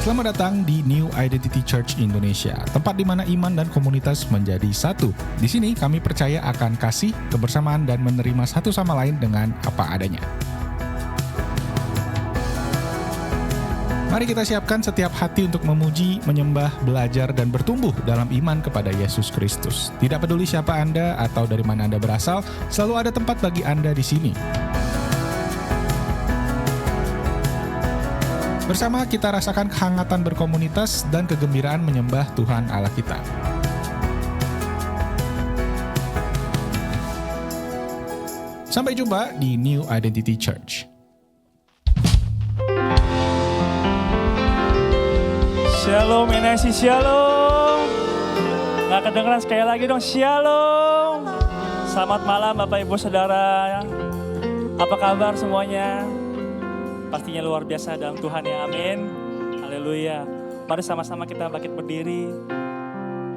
Selamat datang di New Identity Church Indonesia, tempat di mana iman dan komunitas menjadi satu. Di sini kami percaya akan kasih, kebersamaan, dan menerima satu sama lain dengan apa adanya. Mari kita siapkan setiap hati untuk memuji, menyembah, belajar, dan bertumbuh dalam iman kepada Yesus Kristus. Tidak peduli siapa Anda atau dari mana Anda berasal, selalu ada tempat bagi Anda di sini. Bersama kita rasakan kehangatan berkomunitas dan kegembiraan menyembah Tuhan Allah kita. Sampai jumpa di New Identity Church. Shalom, NIC, shalom. Gak kedengeran sekali lagi dong, shalom. Selamat malam Bapak Ibu Saudara. Apa kabar semuanya? Pastinya luar biasa dalam Tuhan ya, amin. Haleluya. Mari sama-sama kita bangkit berdiri.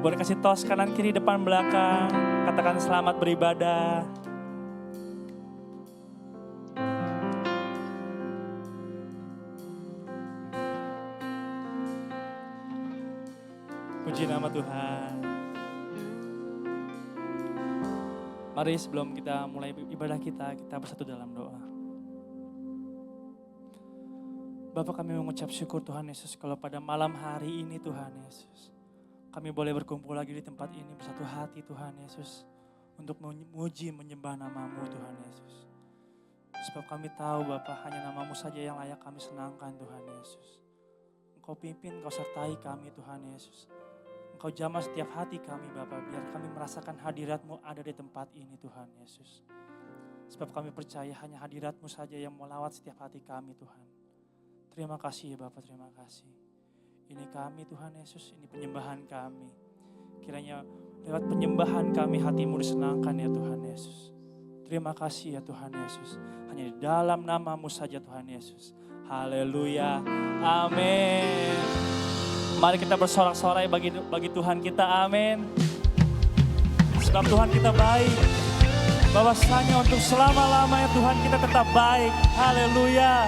Boleh kasih tos kanan kiri depan belakang. Katakan selamat beribadah. Puji nama Tuhan. Mari sebelum kita mulai ibadah kita bersatu dalam doa. Bapak, kami mengucap syukur Tuhan Yesus kalau pada malam hari ini Tuhan Yesus, kami boleh berkumpul lagi di tempat ini bersatu hati Tuhan Yesus untuk memuji menyembah nama-Mu Tuhan Yesus. Sebab kami tahu Bapak hanya nama-Mu saja yang layak kami senangkan Tuhan Yesus. Engkau pimpin, Engkau sertai kami Tuhan Yesus. Engkau jamah setiap hati kami Bapak, biar kami merasakan hadirat-Mu ada di tempat ini Tuhan Yesus. Sebab kami percaya hanya hadirat-Mu saja yang melawat setiap hati kami Tuhan. Terima kasih ya Bapak, terima kasih. Ini kami Tuhan Yesus, ini penyembahan kami. Kiranya lewat penyembahan kami hati-Mu disenangkan ya Tuhan Yesus. Terima kasih ya Tuhan Yesus. Hanya di dalam nama-Mu saja Tuhan Yesus. Haleluya, amin. Mari kita bersorak-sorai bagi Tuhan kita, amin. Sebab Tuhan kita baik. Bahwasanya untuk selama-lamanya Tuhan kita tetap baik. Haleluya.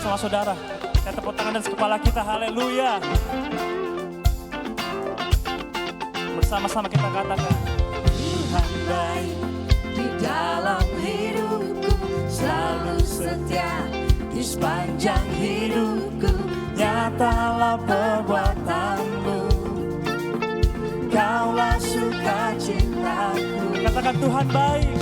Sama saudara, kita tepuk tangan dan kepala kita, haleluya. Bersama-sama kita katakan, Tuhan baik di dalam hidupku, selalu setia di sepanjang hidupku. Nyatalah perbuatan-Mu, Kaulah sukacitaku. Katakan Tuhan baik.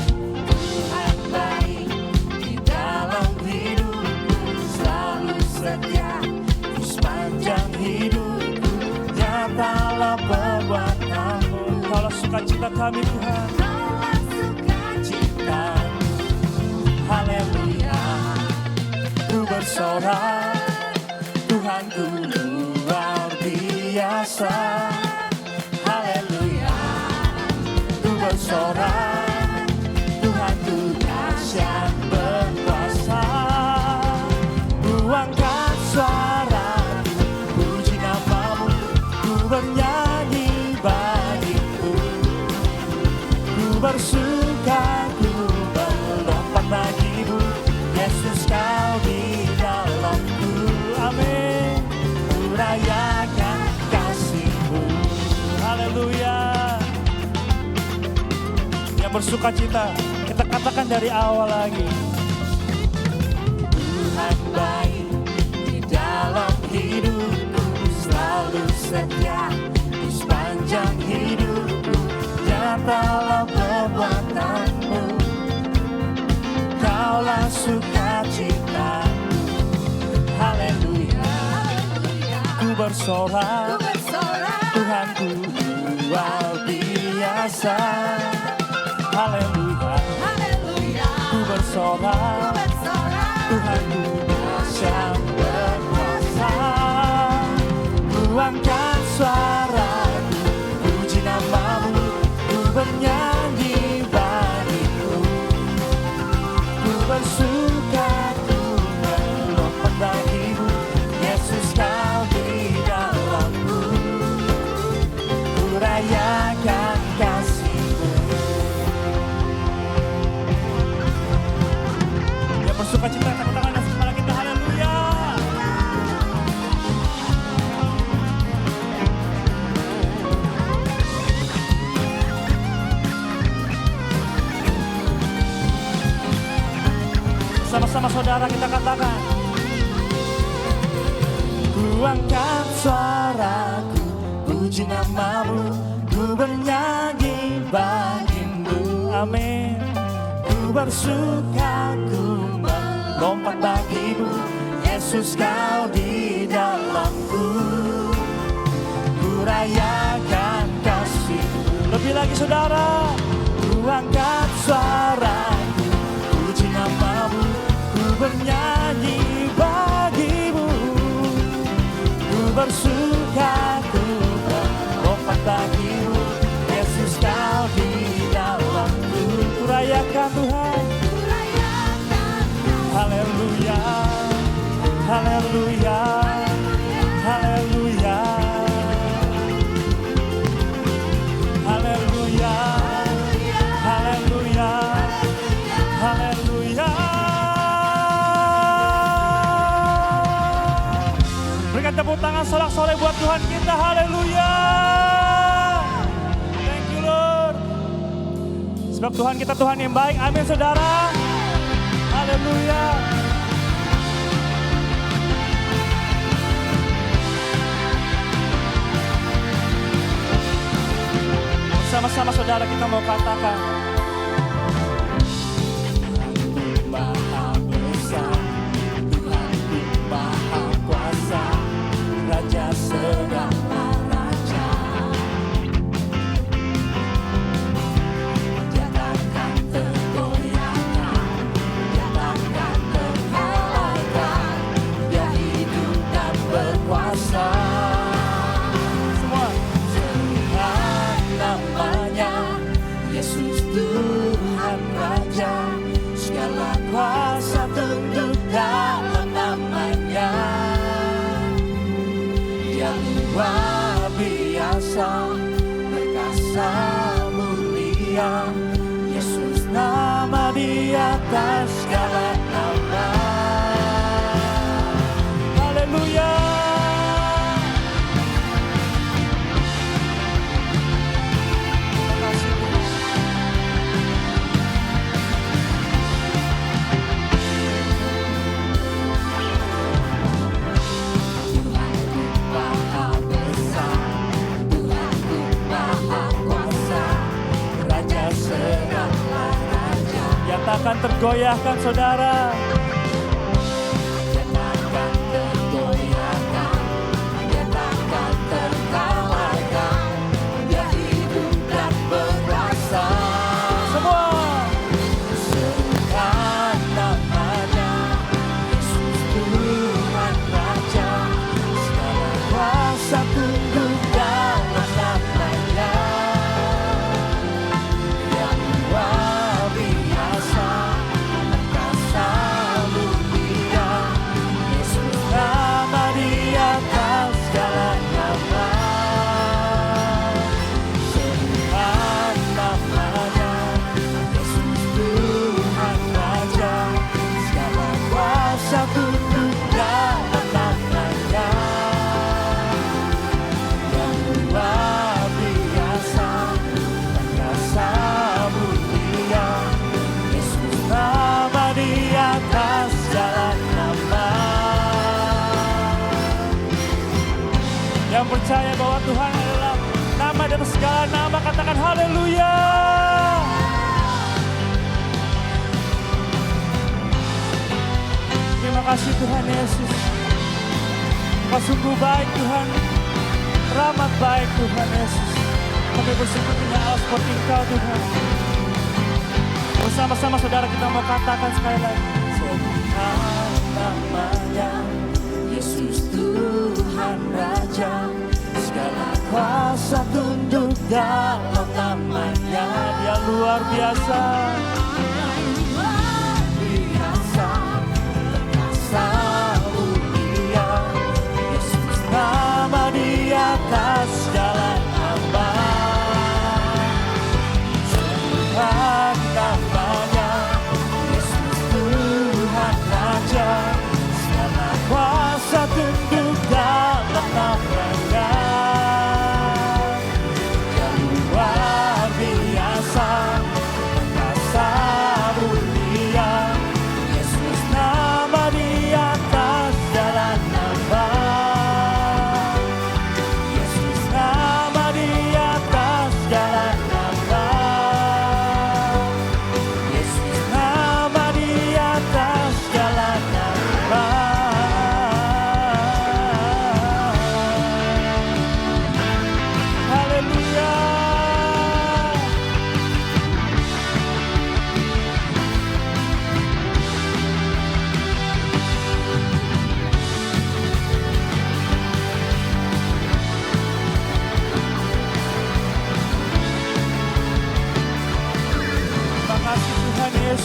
Tuhan baik di dalam hidupku, selalu setia di sepanjang hidupku. Nyatalah perbuatan-Mu, Kaulah sukacita kami Tuhan. Kaulah sukacitaku. Haleluya. Ku bersorak, Tuhanku luar biasa. Haleluya. Ku bersorak, Tuhanku dahsyat berkuasa. Ku angkat suaraku, puji nama-Mu, ku bernyanyi bagiku. Ku bersuka, ku melompat bagi-Mu, Yesus Kau di dalamku. Amin. Ku rayakan kasih-Mu. Haleluya. Yang bersuka cita, kita katakan dari awal lagi. Tuhan baik di dalam hidupku, selalu setia di sepanjang hidupku. Nyatalah perbuatan-Mu, Kaulah sukacitaku. Haleluya. Ku bersorak, Tuhanku luar biasa. Haleluya. Ku bersorak, Tuhanku dahsyat berkuasa. Ku angkat suaraku, puji nama-Mu, ku bernyanyi bagiku. Ku bersuka, ku melompat bagi-Mu, Yesus Kau di dalamku. saudara kita katakan. Ku angkat suaraku, puji namamu, ku bernyanyi bagimu. Amin. Ku bersuka, ku melompat bagimu, Yesus kau di dalamku. Ku rayakan kasih-Mu. Lebih lagi saudara. Ku angkat suaraku, puji namamu, ku bernyanyi bagimu. Ku bersuka, ku melompat bagimu, Yesus kau di dalamku. Ku rayakan Tuhan. Haleluya, haleluya, haleluya, haleluya, haleluya, haleluya. Berikan tepuk tangan sorak-sorai buat Tuhan kita. Haleluya. Thank you Lord. Sebab Tuhan kita Tuhan yang baik. Amin saudara. Haleluya. Bersama-sama saudara kita mau katakan. Maha besar, Tuhan Maha kuasa, Raja segala raja. Dia takkan tergoyahkan, Dia takkan terkalahkan, Dia hidup dan berkuasa. Semua. Tuhan namanya, Yesus Tuhan Raja, segala kuasa tunduk dalam namanya. Dia luar biasa, perkasa mulia, Yesus nama di atas segala nama. Haleluya. Terima kasih Tuhan. Tuhanku Maha besar, Tuhanku Maha kuasa, Raja segala raja. Yang takkan tergoyahkan saudara. Dia takkan tergoyahkan, Dia takkan terkalahkan, Dia hidup dan berkuasa. Semua. Serukan namanya, Yesus Tuhan Raja, segala kuasa tunduk dalam namanya. Yang luar biasa, perkasa mulia, Yesus nama di atas segala nama. Serukan namanya, Yesus Tuhan Raja, segala kuasa tunduk dalam namanya. Yang luar biasa, perkasa mulia, Yesus nama di atas segala nama. Yang percaya bahwa Tuhan adalah nama di atas segala nama, katakan haleluya. Terima kasih Tuhan Yesus. Kau sungguh baik Tuhan. Rahmat baik Tuhan Yesus. Kami bersyukur punya Allah seperti Engkau Tuhan. Bersama-sama saudara kita mau katakan sekali lagi. Tuhan namanya, Yesus Tuhan Raja, segala kuasa tunduk dalam namanya. Dia luar biasa. Luar biasa, perkasa mulia, Yesus nama di atas segala nama. Tuhan namanya, Yesus Tuhan Raja, segala kuasa tunduk dalam namanya. Yang luar biasa, perkasa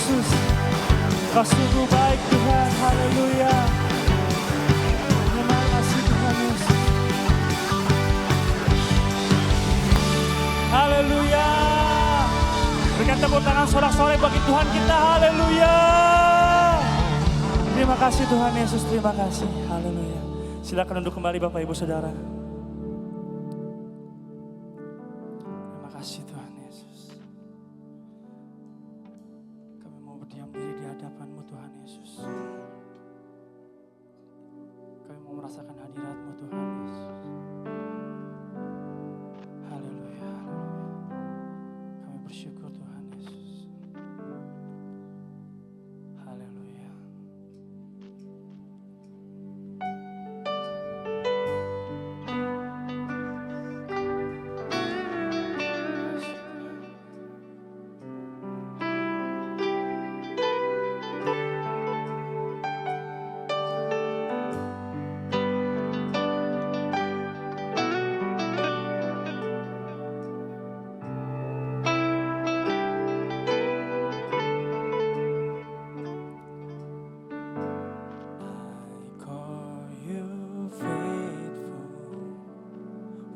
Yesus. Kau sungguh baik Tuhan, haleluya. Terima kasih Tuhan Yesus. Haleluya. Berikan tepuk tangan sorak-sorai bagi Tuhan kita, haleluya. Terima kasih Tuhan Yesus, terima kasih, haleluya. Silakan duduk kembali Bapak Ibu Saudara. Terima kasih Tuhan Yesus. Kami mau berdiam diri di hadapan-Mu Tuhan Yesus. Kami mau merasakan hadirat-Mu Tuhan Yesus. Haleluya, haleluya. Kami bersyukur Tuhan Yesus. Haleluya.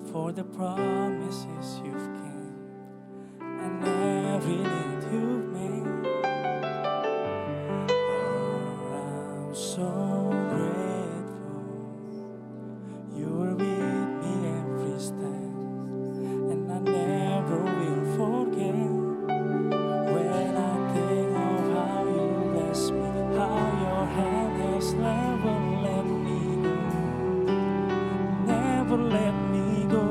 For the promises you've given and every need you've made. Oh, I'm so grateful. You were with me every step, and I never will forget. When I think of how you bless me, how your hand has never let me go, never let me go.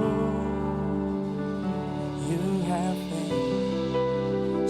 You have been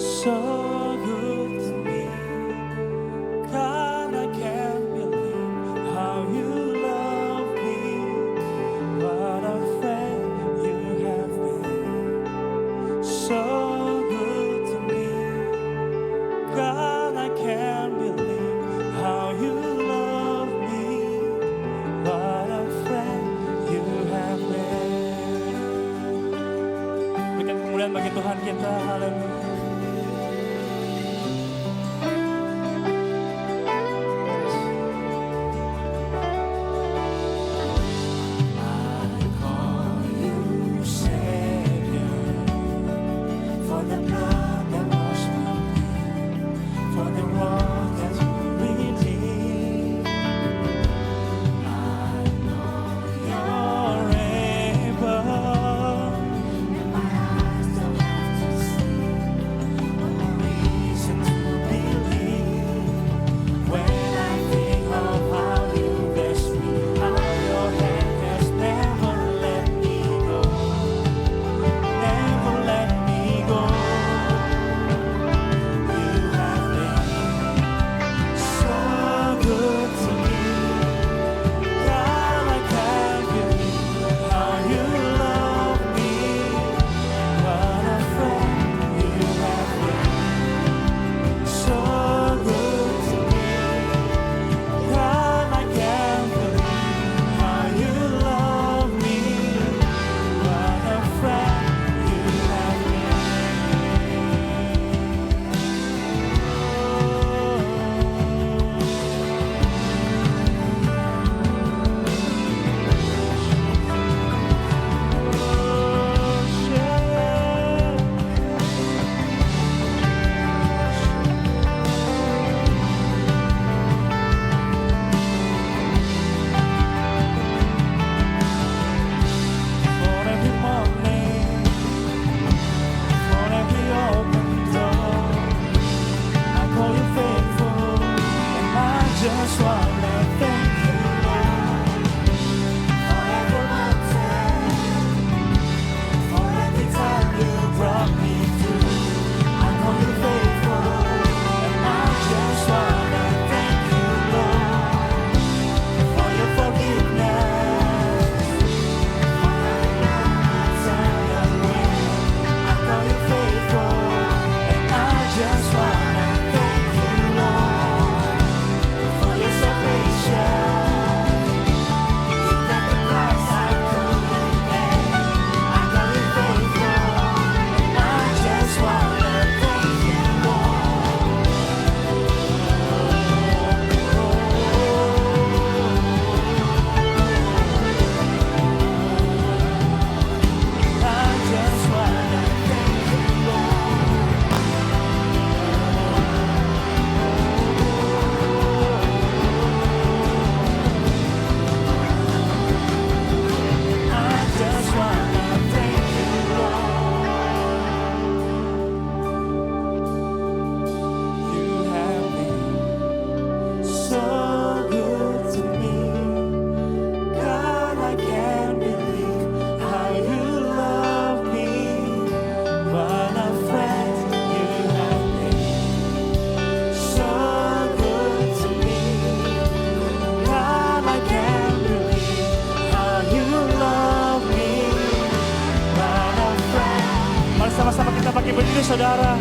bangkit berdiri saudara.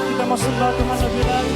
Kita mau sembah Tuhan lebih lagi.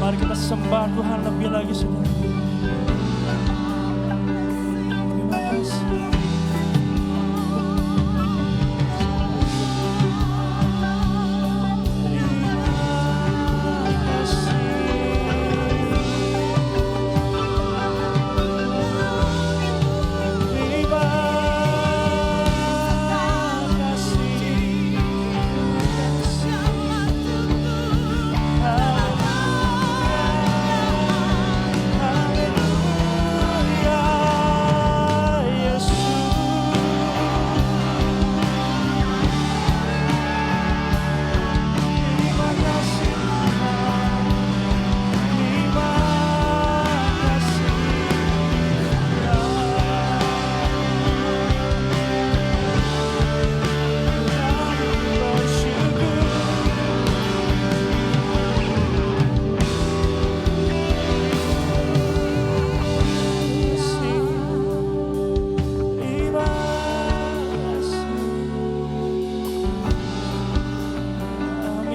Mari kita sembah Tuhan lebih lagi saudara. Terima kasih.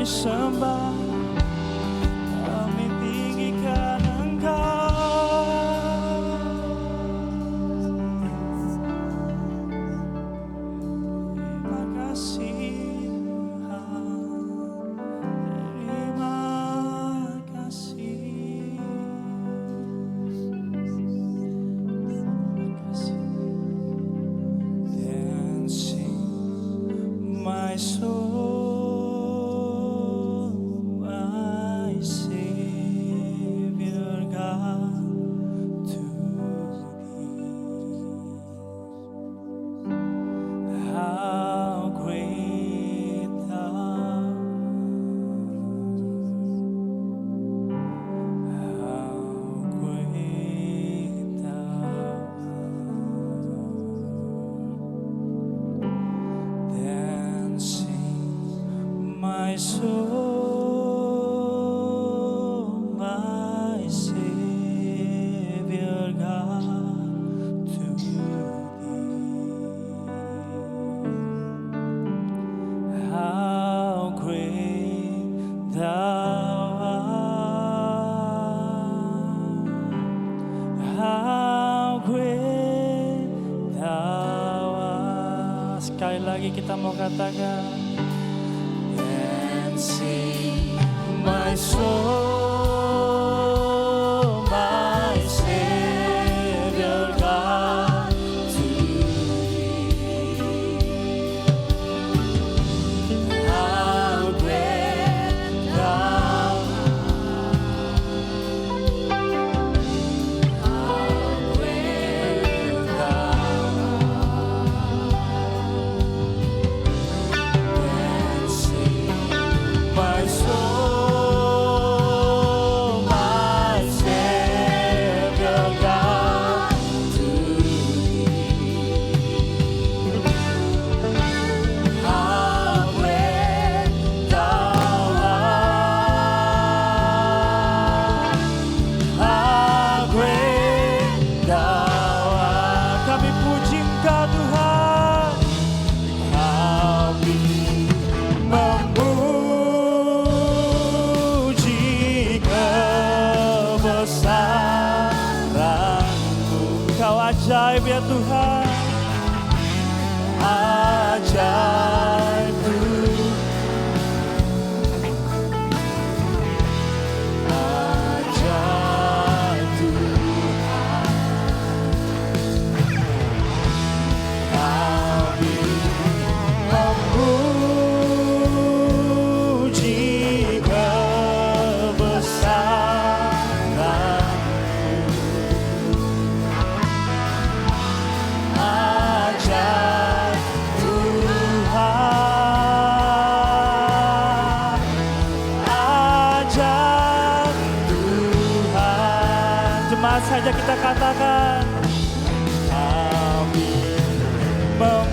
Sembah, kami tinggikan Engkau. Terima kasih Tuhan, terima kasih. Terima kasih. Dancing my soul. My soul, my Savior God, to Thee. How great Thou art! How great Thou art! Sekali lagi kita mau katakan. Sing my soul, my Savior God, to Thee. How great ajaib ya Tuhan. Ajaib Tuhan. Ajaib Tuhan. Kami memuji kebesaran-Mu. Ajaib Tuhan. Ajaib Tuhan. Jemaat saja kita katakan, kami memuji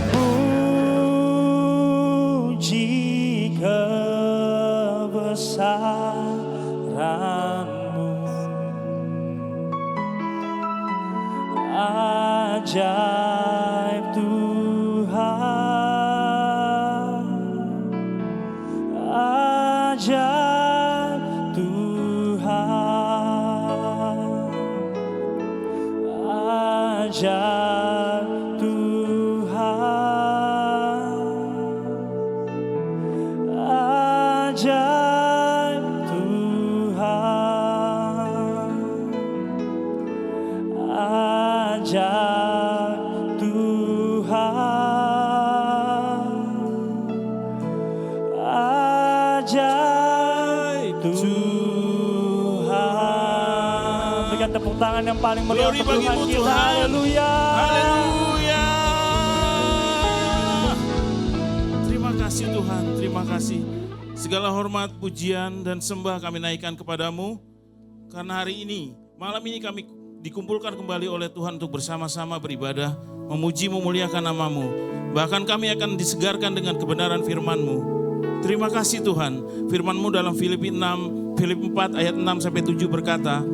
kebesaran-Mu. Ajaib Tuhan. Ajaib Tuhan. Ajaib Tuhan. Ajaib Tuhan. Ajaib Tuhan. Ajaib Tuhan. Berikan tepuk tangan yang paling meriah Glory untuk Tuhan bagimu, kita. Tuhan. Haleluya. Haleluya. Terima kasih Tuhan, terima kasih. Segala hormat, pujian, dan sembah kami naikkan kepadamu. Karena hari ini, malam ini kami dikumpulkan kembali oleh Tuhan untuk bersama-sama beribadah, memuji, memuliakan nama-Mu. Bahkan kami akan disegarkan dengan kebenaran firman-Mu. Terima kasih Tuhan. Firman-Mu dalam Filipi 4 ayat 6-7 berkata,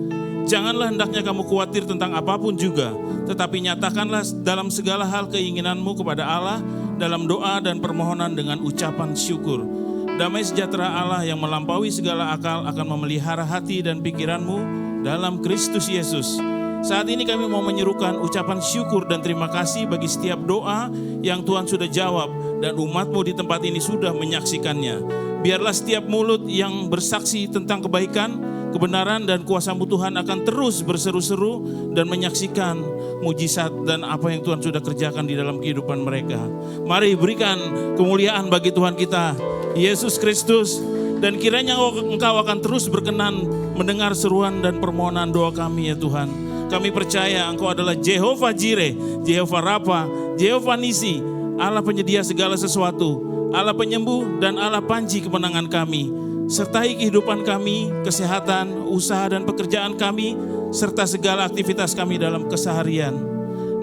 janganlah hendaknya kamu khawatir tentang apapun juga, tetapi nyatakanlah dalam segala hal keinginanmu kepada Allah dalam doa dan permohonan dengan ucapan syukur. Damai sejahtera Allah yang melampaui segala akal akan memelihara hati dan pikiranmu dalam Kristus Yesus. Saat ini kami mau menyerukan ucapan syukur dan terima kasih bagi setiap doa yang Tuhan sudah jawab dan umat-Mu di tempat ini sudah menyaksikannya. Biarlah setiap mulut yang bersaksi tentang kebaikan, kebenaran dan kuasa-Mu Tuhan akan terus berseru-seru dan menyaksikan mujizat dan apa yang Tuhan sudah kerjakan di dalam kehidupan mereka. Mari berikan kemuliaan bagi Tuhan kita, Yesus Kristus. Dan kiranya Engkau akan terus berkenan mendengar seruan dan permohonan doa kami ya Tuhan. Kami percaya Engkau adalah Jehovah Jireh, Jehovah Rafa, Jehovah Nisi, Allah penyedia segala sesuatu, Allah penyembuh dan Allah panji kemenangan kami. Sertai kehidupan kami, kesehatan, usaha dan pekerjaan kami, serta segala aktivitas kami dalam keseharian.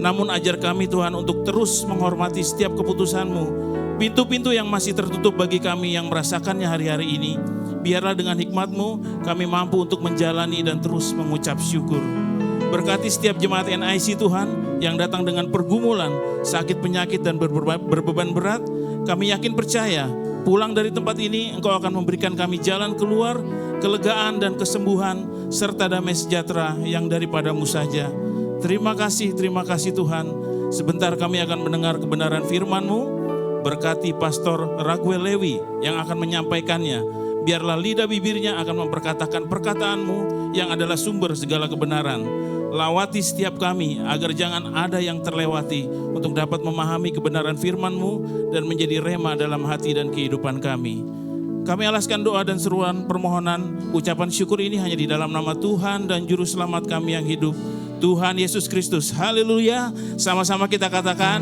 Namun ajar kami Tuhan untuk terus menghormati setiap keputusan-Mu. Pintu-pintu yang masih tertutup bagi kami yang merasakannya hari-hari ini, biarlah dengan hikmat-Mu kami mampu untuk menjalani dan terus mengucap syukur. Berkati setiap jemaat NIC Tuhan yang datang dengan pergumulan, sakit, penyakit dan berbeban berat. Kami yakin percaya pulang dari tempat ini Engkau akan memberikan kami jalan keluar, kelegaan dan kesembuhan, serta damai sejahtera yang daripada-Mu saja. Terima kasih Tuhan. Sebentar kami akan mendengar kebenaran firman-Mu. Berkati Pastor Raguel Lewi yang akan menyampaikannya. Biarlah lidah bibirnya akan memperkatakan perkataan-Mu yang adalah sumber segala kebenaran. Lawati setiap kami agar jangan ada yang terlewati untuk dapat memahami kebenaran firman-Mu dan menjadi rema dalam hati dan kehidupan kami. Kami alaskan doa dan seruan permohonan ucapan syukur ini hanya di dalam nama Tuhan dan Juru Selamat kami yang hidup, Tuhan Yesus Kristus. Haleluya. Sama-sama kita katakan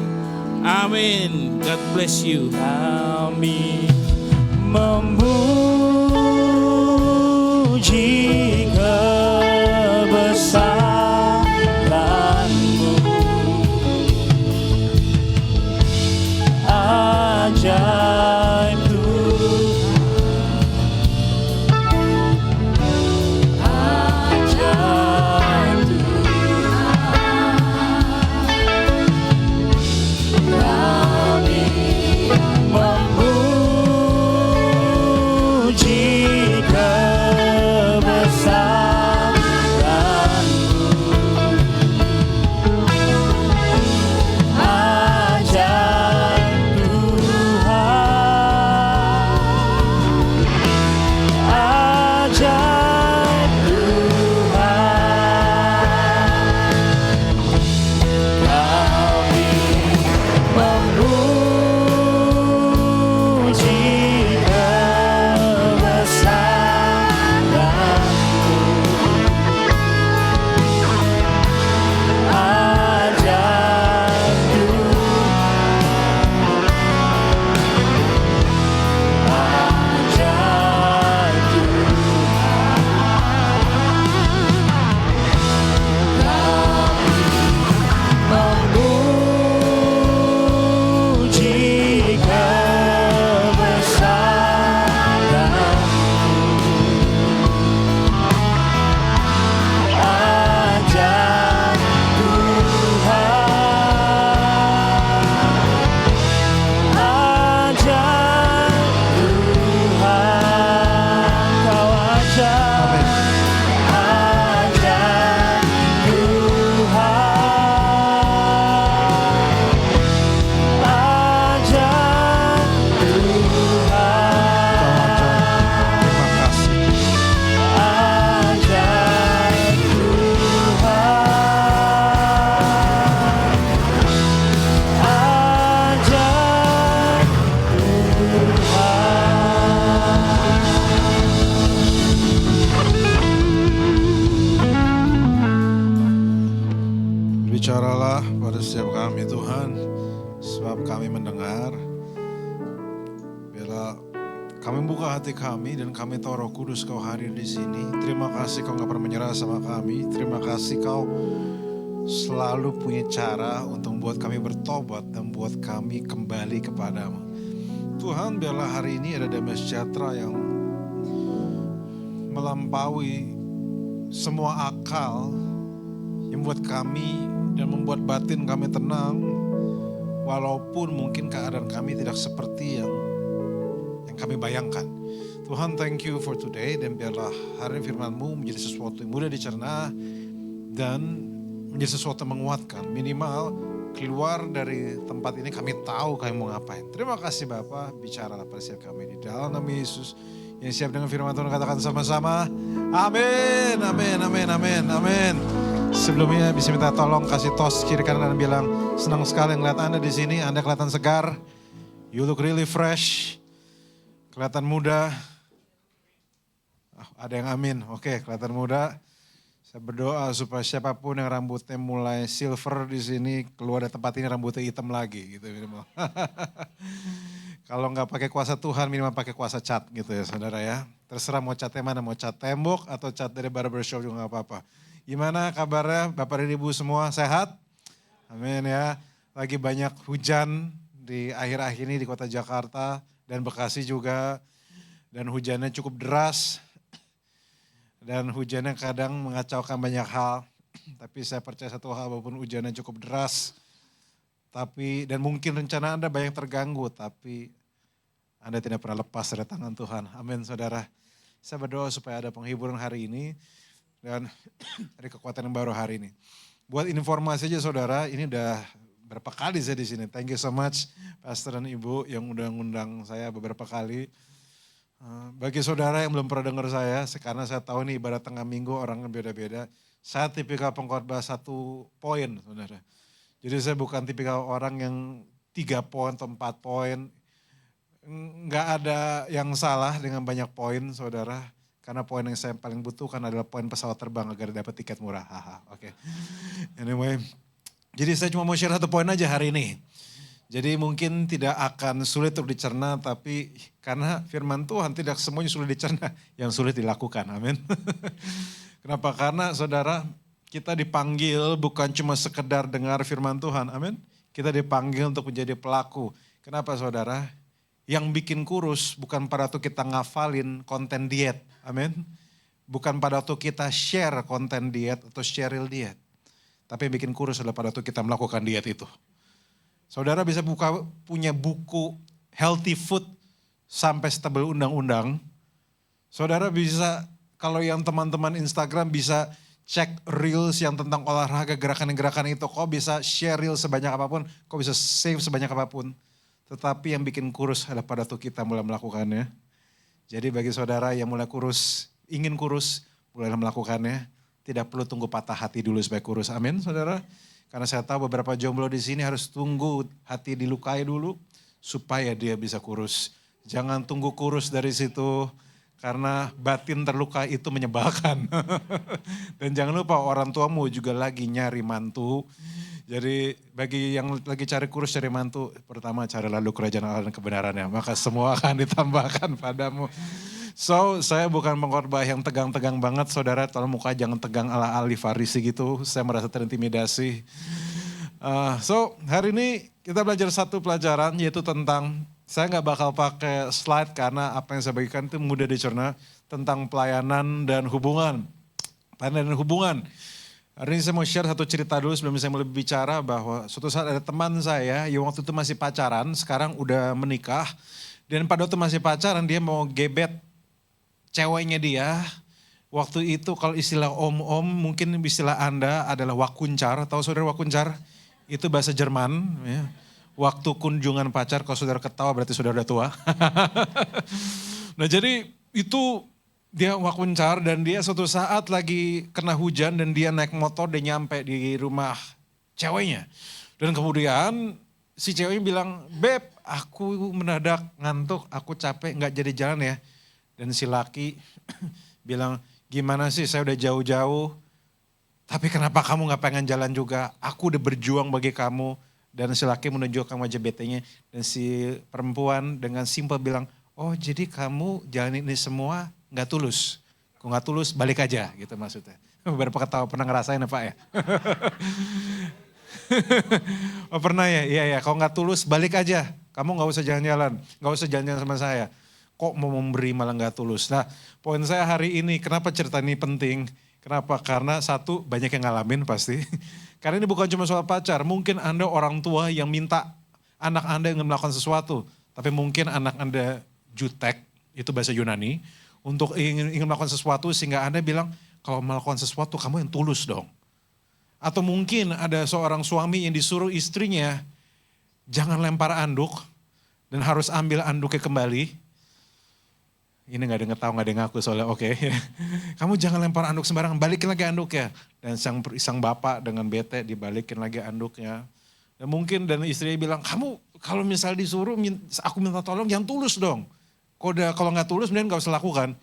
amin. God bless you. Kami memuji kebesaran-Mu. Ajaib Tuhan. Ajaib Tuhan. Kami memuji berkatlah pada setiap kami Tuhan, sebab kami mendengar. Bila kami buka hati kami dan kami tahu Roh Kudus Kau hadir di sini. Terima kasih Kau gak pernah menyerah sama kami. Terima kasih Kau selalu punya cara untuk membuat kami bertobat dan buat kami kembali kepadamu. Tuhan, biarlah hari ini ada damai sejahtera yang melampaui semua akal, yang membuat kami dan membuat batin kami tenang, walaupun mungkin keadaan kami tidak seperti yang kami bayangkan. Tuhan, thank you for today, dan biarlah hari ini firman-Mu menjadi sesuatu yang mudah dicerna dan menjadi sesuatu yang menguatkan. Minimal keluar dari tempat ini kami tahu kami mau ngapain. Terima kasih Bapa, bicaralah pada setiap kami di dalam nama Yesus. Yang siap dengan firman Tuhan katakan sama-sama, amin, amin, amin, amin, amin. Sebelumnya bisa minta tolong kasih tos kiri kanan dan bilang, senang sekali ngeliat Anda di sini, Anda kelihatan segar, you look really fresh, kelihatan muda. Ada yang amin, oke, kelihatan muda. Saya berdoa supaya siapapun yang rambutnya mulai silver di sini, keluar dari tempat ini rambutnya hitam lagi gitu minimal. Kalau nggak pakai kuasa Tuhan, minimal pakai kuasa cat gitu ya saudara ya. Terserah mau catnya mana, mau cat tembok atau cat dari barbershop juga nggak apa-apa. Gimana kabarnya Bapak dan Ibu semua, sehat? Amin ya. Lagi banyak hujan di akhir-akhir ini di kota Jakarta dan Bekasi juga. Dan hujannya cukup deras. Dan hujannya kadang mengacaukan banyak hal. Tapi saya percaya satu hal, walaupun hujannya cukup deras. Dan mungkin rencana Anda banyak terganggu, tapi Anda tidak pernah lepas dari tangan Tuhan. Amin saudara. Saya berdoa supaya ada penghiburan hari ini. Dan ada kekuatan yang baru hari ini. Buat informasi aja saudara, ini udah berapa kali saya di sini. Thank you so much Pastor dan Ibu yang udah ngundang saya beberapa kali. Bagi saudara yang belum pernah dengar saya, karena saya tahu nih ibadah tengah minggu orang beda-beda. Saya tipikal pengkhotbah 1 poin saudara. Jadi saya bukan tipikal orang yang 3 poin atau 4 poin. Nggak ada yang salah dengan banyak poin saudara. Karena poin yang saya paling butuhkan adalah poin pesawat terbang agar dapat tiket murah. Oke. Anyway, jadi saya cuma mau share 1 poin aja hari ini. Jadi mungkin tidak akan sulit untuk dicerna, tapi karena firman Tuhan tidak semuanya sulit dicerna, yang sulit dilakukan, amin. Kenapa? Karena saudara, kita dipanggil bukan cuma sekedar dengar firman Tuhan, amin. Kita dipanggil untuk menjadi pelaku. Kenapa saudara? Yang bikin kurus bukan pada waktu kita ngafalin konten diet, amin. Bukan pada waktu kita share konten diet atau share real diet. Tapi yang bikin kurus adalah pada waktu kita melakukan diet itu. Saudara bisa punya buku healthy food sampai setebal undang-undang. Saudara bisa, kalau yang teman-teman Instagram bisa cek reels yang tentang olahraga, gerakan-gerakan itu. Kok bisa share reels sebanyak apapun, kok bisa save sebanyak apapun. Tetapi yang bikin kurus adalah pada waktu kita mulai melakukannya. Jadi bagi saudara yang mulai kurus, ingin kurus, mulailah melakukannya. Tidak perlu tunggu patah hati dulu supaya kurus, amin saudara. Karena saya tahu beberapa jomblo di sini harus tunggu hati dilukai dulu supaya dia bisa kurus. Jangan tunggu kurus dari situ karena batin terluka itu menyebalkan. Dan jangan lupa orang tuamu juga lagi nyari mantu. Jadi bagi yang lagi cari kurus, cari mantu, pertama carilah lalu kerajaan Allah dan kebenarannya. Maka semua akan ditambahkan padamu. So, saya bukan pengkhotbah yang tegang-tegang banget, saudara. Tolong muka jangan tegang ala ahli Farisi gitu. Saya merasa terintimidasi. Hari ini kita belajar 1 pelajaran, yaitu tentang, saya nggak bakal pakai slide karena apa yang saya bagikan itu mudah dicerna, tentang pelayanan dan hubungan. Pelayanan dan hubungan. Hari ini saya mau share 1 cerita dulu sebelum saya mulai bicara, bahwa suatu saat ada teman saya yang waktu itu masih pacaran, sekarang udah menikah. Dan pada waktu masih pacaran dia mau gebet ceweknya dia. Waktu itu kalau istilah om-om, mungkin istilah Anda adalah wakuncar. Tahu saudara wakuncar? Itu bahasa Jerman. Ya. Waktu kunjungan pacar, kalau saudara ketawa berarti saudara udah tua. Nah jadi itu dia wakuncar dan dia suatu saat lagi kena hujan dan dia naik motor, dia nyampe di rumah ceweknya. Dan kemudian si ceweknya bilang, "Beb, aku mendadak ngantuk, aku capek gak jadi jalan ya." Dan si laki bilang, "Gimana sih, saya udah jauh-jauh Tapi kenapa kamu gak pengen jalan juga? Aku udah berjuang bagi kamu. Dan si laki menunjukkan wajah betenya. Dan si perempuan dengan simpel bilang, oh jadi kamu jalan ini semua gak tulus. Kok gak tulus balik aja gitu maksudnya. Beberapa ketawa pernah ngerasain ya Pak ya? Oh pernah ya? Iya ya, kalau gak tulus balik aja. Kamu gak usah jalan-jalan, gak usah jalan-jalan sama saya. Kok mau memberi malah gak tulus. Nah poin saya hari ini, kenapa cerita ini penting? Kenapa? Karena satu, banyak yang ngalamin pasti. Karena ini bukan cuma soal pacar, mungkin Anda orang tua yang minta anak Anda ingin melakukan sesuatu. Tapi mungkin anak Anda jutek, itu bahasa Yunani, untuk ingin melakukan sesuatu sehingga Anda bilang, kalau melakukan sesuatu kamu yang tulus dong. Atau mungkin ada seorang suami yang disuruh istrinya, jangan lempar anduk dan harus ambil anduknya kembali. Ini gak ada yang tahu, gak ada yang ngaku soalnya oke. Kamu jangan lempar anduk sembarangan, balikin lagi anduknya. Dan sang bapak dengan bete dibalikin lagi anduknya. Dan mungkin dan istrinya bilang, kamu kalau misal disuruh aku minta tolong yang tulus dong. Kalau gak tulus mending gak usah lakukan.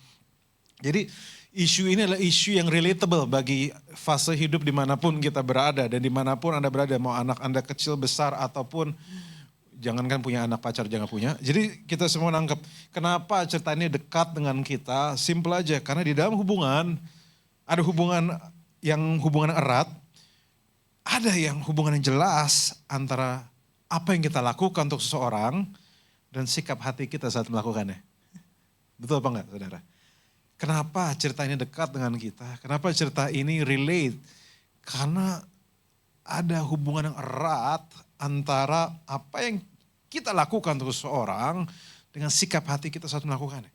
Jadi isu ini adalah isu yang relatable bagi fase hidup dimanapun kita berada. Dan dimanapun Anda berada, mau anak Anda kecil, besar ataupun jangankan punya anak, pacar jangan punya. Jadi kita semua nangkep kenapa cerita ini dekat dengan kita, simple aja. Karena di dalam hubungan, ada hubungan yang erat, ada yang hubungan yang jelas antara apa yang kita lakukan untuk seseorang dan sikap hati kita saat melakukannya. Betul apa enggak saudara? Kenapa cerita ini dekat dengan kita? Kenapa cerita ini relate? Karena ada hubungan yang erat antara apa yang kita lakukan untuk seseorang dengan sikap hati kita saat melakukannya.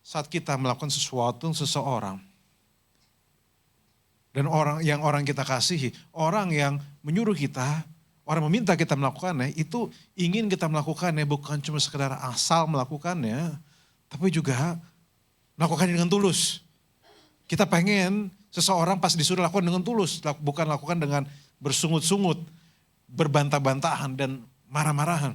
Saat kita melakukan sesuatu untuk seseorang. Dan orang kita kasihi, orang yang menyuruh kita, orang meminta kita melakukannya, itu ingin kita melakukannya bukan cuma sekedar asal melakukannya, tapi juga melakukannya dengan tulus. Kita pengen seseorang pas disuruh lakukan dengan tulus, bukan lakukan dengan bersungut-sungut, berbantah-bantahan dan marah-marahan.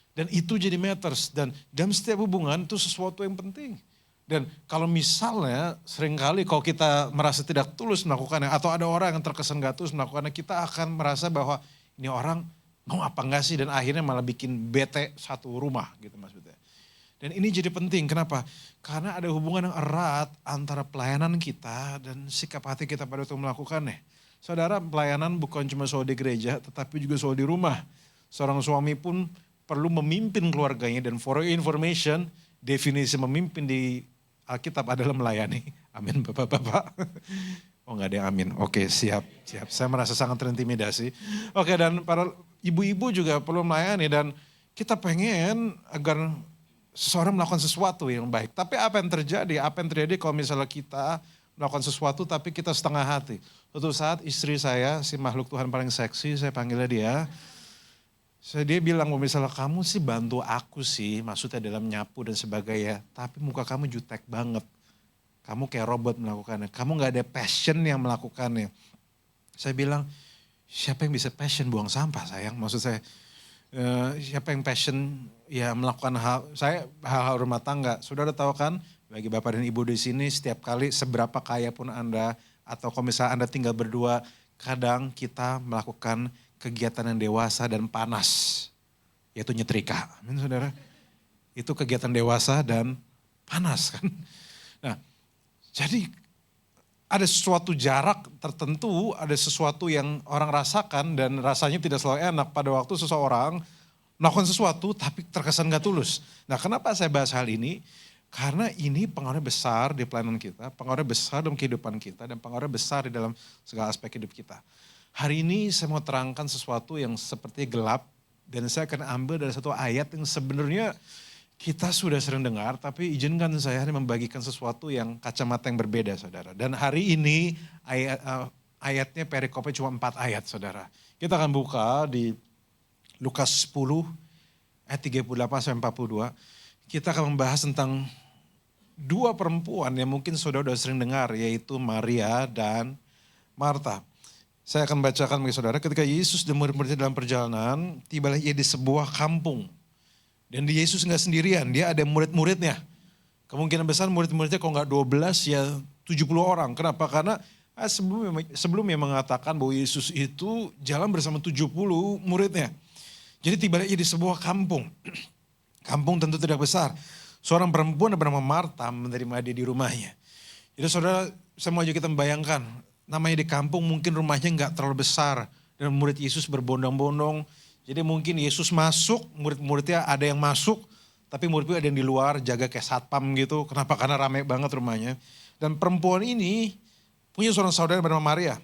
Dan itu jadi matters. Dan dalam setiap hubungan itu sesuatu yang penting. Dan kalau misalnya seringkali kalau kita merasa tidak tulus melakukannya, atau ada orang yang terkesan gak tulus melakukannya, kita akan merasa bahwa ini orang mau apa enggak sih, dan akhirnya malah bikin bete satu rumah gitu maksudnya. Dan ini jadi penting, kenapa? Karena ada hubungan yang erat antara pelayanan kita dan sikap hati kita pada waktu melakukannya. Saudara, pelayanan bukan cuma soal di gereja, tetapi juga soal di rumah. Seorang suami pun perlu memimpin keluarganya, dan for your information, definisi memimpin di Alkitab adalah melayani. Amin Bapak-Bapak. Oh enggak ada yang amin. Oke siap. Saya merasa sangat terintimidasi. Oke, dan para ibu-ibu juga perlu melayani, dan kita pengen agar seseorang melakukan sesuatu yang baik. Tapi apa yang terjadi kalau misalnya kita melakukan sesuatu tapi kita setengah hati. Suatu saat istri saya, si makhluk Tuhan paling seksi, saya panggilnya dia. Dia bilang, misalnya kamu sih bantu aku sih, maksudnya dalam nyapu dan sebagainya. Tapi muka kamu jutek banget. Kamu kayak robot melakukannya. Kamu gak ada passion yang melakukannya. Saya bilang, siapa yang bisa passion buang sampah sayang? Maksud saya, siapa yang passion ya melakukan hal-hal rumah tangga. Sudah tahu kan, bagi Bapak dan Ibu di sini, setiap kali seberapa kaya pun Anda, atau kalau misalnya Anda tinggal berdua, kadang kita melakukan kegiatan yang dewasa dan panas, yaitu nyetrika. Amin saudara. Itu kegiatan dewasa dan panas kan. Nah, jadi ada sesuatu jarak tertentu, ada sesuatu yang orang rasakan dan rasanya tidak selalu enak pada waktu seseorang melakukan sesuatu tapi terkesan gak tulus. Nah kenapa saya bahas hal ini? Karena ini pengaruhnya besar di pelayanan kita, pengaruhnya besar dalam kehidupan kita, dan pengaruhnya besar di dalam segala aspek hidup kita. Hari ini saya mau terangkan sesuatu yang seperti gelap, dan saya akan ambil dari satu ayat yang sebenarnya kita sudah sering dengar, tapi izinkan saya membagikan sesuatu yang kacamata yang berbeda saudara. Dan hari ini ayatnya perikopnya cuma 4 ayat saudara. Kita akan buka di Lukas 10 ayat 38-42. Kita akan membahas tentang 2 perempuan yang mungkin saudara sudah sering dengar, yaitu Maria dan Marta. Saya akan bacakan bagi saudara, ketika Yesus dan murid-muridnya dalam perjalanan, tibalah ia di sebuah kampung. Dan Yesus enggak sendirian, dia ada murid-muridnya. Kemungkinan besar murid-muridnya kalau enggak 12 ya 70 orang. Kenapa? Karena Sebelumnya mengatakan bahwa Yesus itu jalan bersama 70 muridnya. Jadi tiba di sebuah kampung. Kampung tentu tidak besar. Seorang perempuan bernama Marta menerima dia di rumahnya. Jadi saudara, saya mau aja kita membayangkan, namanya di kampung mungkin rumahnya nggak terlalu besar. Dan murid Yesus berbondong-bondong. Jadi mungkin Yesus masuk, murid-muridnya ada yang masuk. Tapi murid-murid ada yang di luar, jaga kayak satpam gitu. Kenapa? Karena ramai banget rumahnya. Dan perempuan ini punya seorang saudara bernama Maria.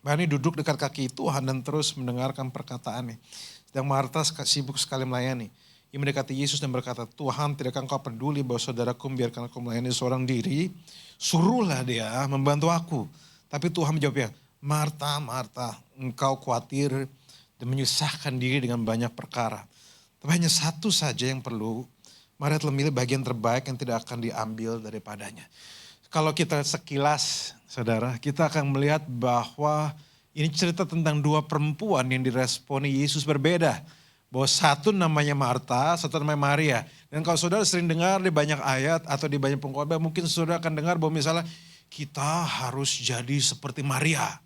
Maria ini duduk dekat kaki Tuhan dan terus mendengarkan perkataannya. Sedang Marta sibuk sekali melayani. Ia mendekati Yesus dan berkata, Tuhan, tidakkah engkau peduli bahwa saudaraku membiarkan aku melayani seorang diri? Suruhlah dia membantu aku. Tapi Tuhan menjawabnya, Marta, Marta, engkau khawatir dan menyusahkan diri dengan banyak perkara. Tapi hanya satu saja yang perlu, Maria telah memilih bagian terbaik yang tidak akan diambil daripadanya. Kalau kita sekilas, saudara, kita akan melihat bahwa ini cerita tentang dua perempuan yang diresponi Yesus berbeda. Bahwa satu namanya Marta, satu namanya Maria. Dan kalau saudara sering dengar di banyak ayat atau di banyak pengkhotbah, mungkin saudara akan dengar bahwa misalnya kita harus jadi seperti Maria.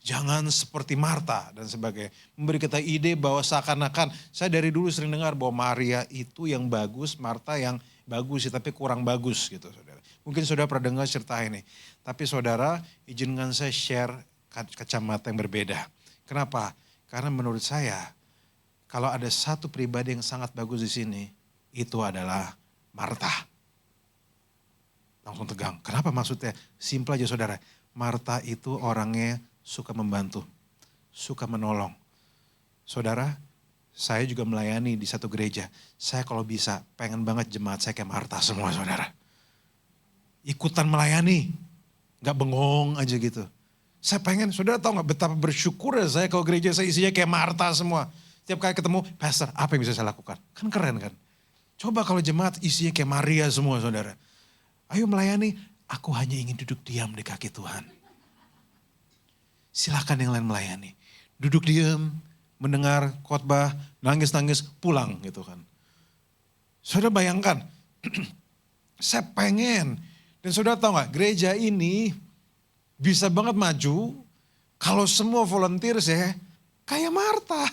Jangan seperti Marta dan sebagainya. Memberi kita ide bahwa seakan-akan, saya dari dulu sering dengar bahwa Maria itu yang bagus, Marta yang bagus tapi kurang bagus gitu saudara. Mungkin saudara pernah dengar cerita ini. Tapi saudara, izinkan saya share kacamata yang berbeda. Kenapa? Karena menurut saya, kalau ada satu pribadi yang sangat bagus di sini, itu adalah Marta. Langsung tegang. Kenapa maksudnya? Simpel aja saudara. Marta itu orangnya suka membantu, suka menolong. Saudara, saya juga melayani di satu gereja. Saya kalau bisa pengen banget jemaat saya kayak Marta semua saudara. Ikutan melayani, gak bengong aja gitu. Saya pengen, saudara tahu gak betapa bersyukur saya kalau gereja saya isinya kayak Marta semua. Setiap kali ketemu, pastor apa yang bisa saya lakukan? Kan keren kan? Coba kalau jemaat isinya kayak Maria semua saudara. Ayo melayani, aku hanya ingin duduk diam di kaki Tuhan. Silakan yang lain melayani. Duduk diam, mendengar khotbah, nangis-nangis, pulang gitu kan. Saudara bayangkan, saya pengen. Dan saudara tahu gak, gereja ini bisa banget maju kalau semua volunteer saya kayak Marta.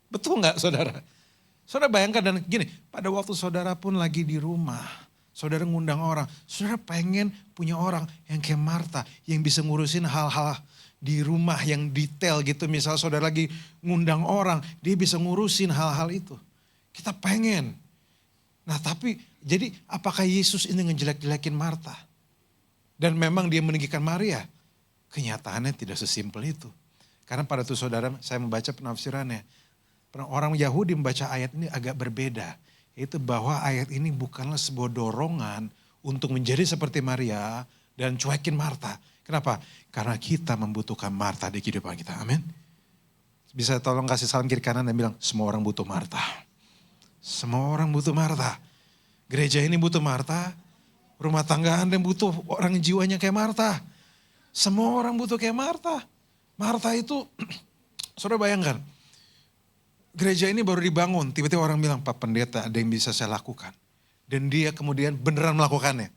Betul gak saudara? Saudara bayangkan dan gini, pada waktu saudara pun lagi di rumah, saudara ngundang orang, saudara pengen punya orang yang kayak Marta, yang bisa ngurusin hal-hal di rumah yang detail gitu. Misalnya saudara lagi ngundang orang, dia bisa ngurusin hal-hal itu. Kita pengen. Nah tapi, jadi apakah Yesus ini ngejelek-jelekin Marta? Dan memang dia meninggikan Maria? Kenyataannya tidak sesimpel itu. Karena pada itu saudara, saya membaca penafsirannya. Orang Yahudi membaca ayat ini agak berbeda. Yaitu bahwa ayat ini bukanlah sebuah dorongan untuk menjadi seperti Maria dan cuekin Marta. Kenapa? Karena kita membutuhkan Marta di kehidupan kita. Amin. Bisa tolong kasih salam kiri kanan dan bilang, semua orang butuh Marta. Semua orang butuh Marta. Gereja ini butuh Marta. Rumah tangga Anda butuh orang jiwanya kayak Marta. Semua orang butuh kayak Marta. Marta itu, saudara bayangkan. Gereja ini baru dibangun, tiba-tiba orang bilang, Pak Pendeta ada yang bisa saya lakukan. Dan dia kemudian beneran melakukannya.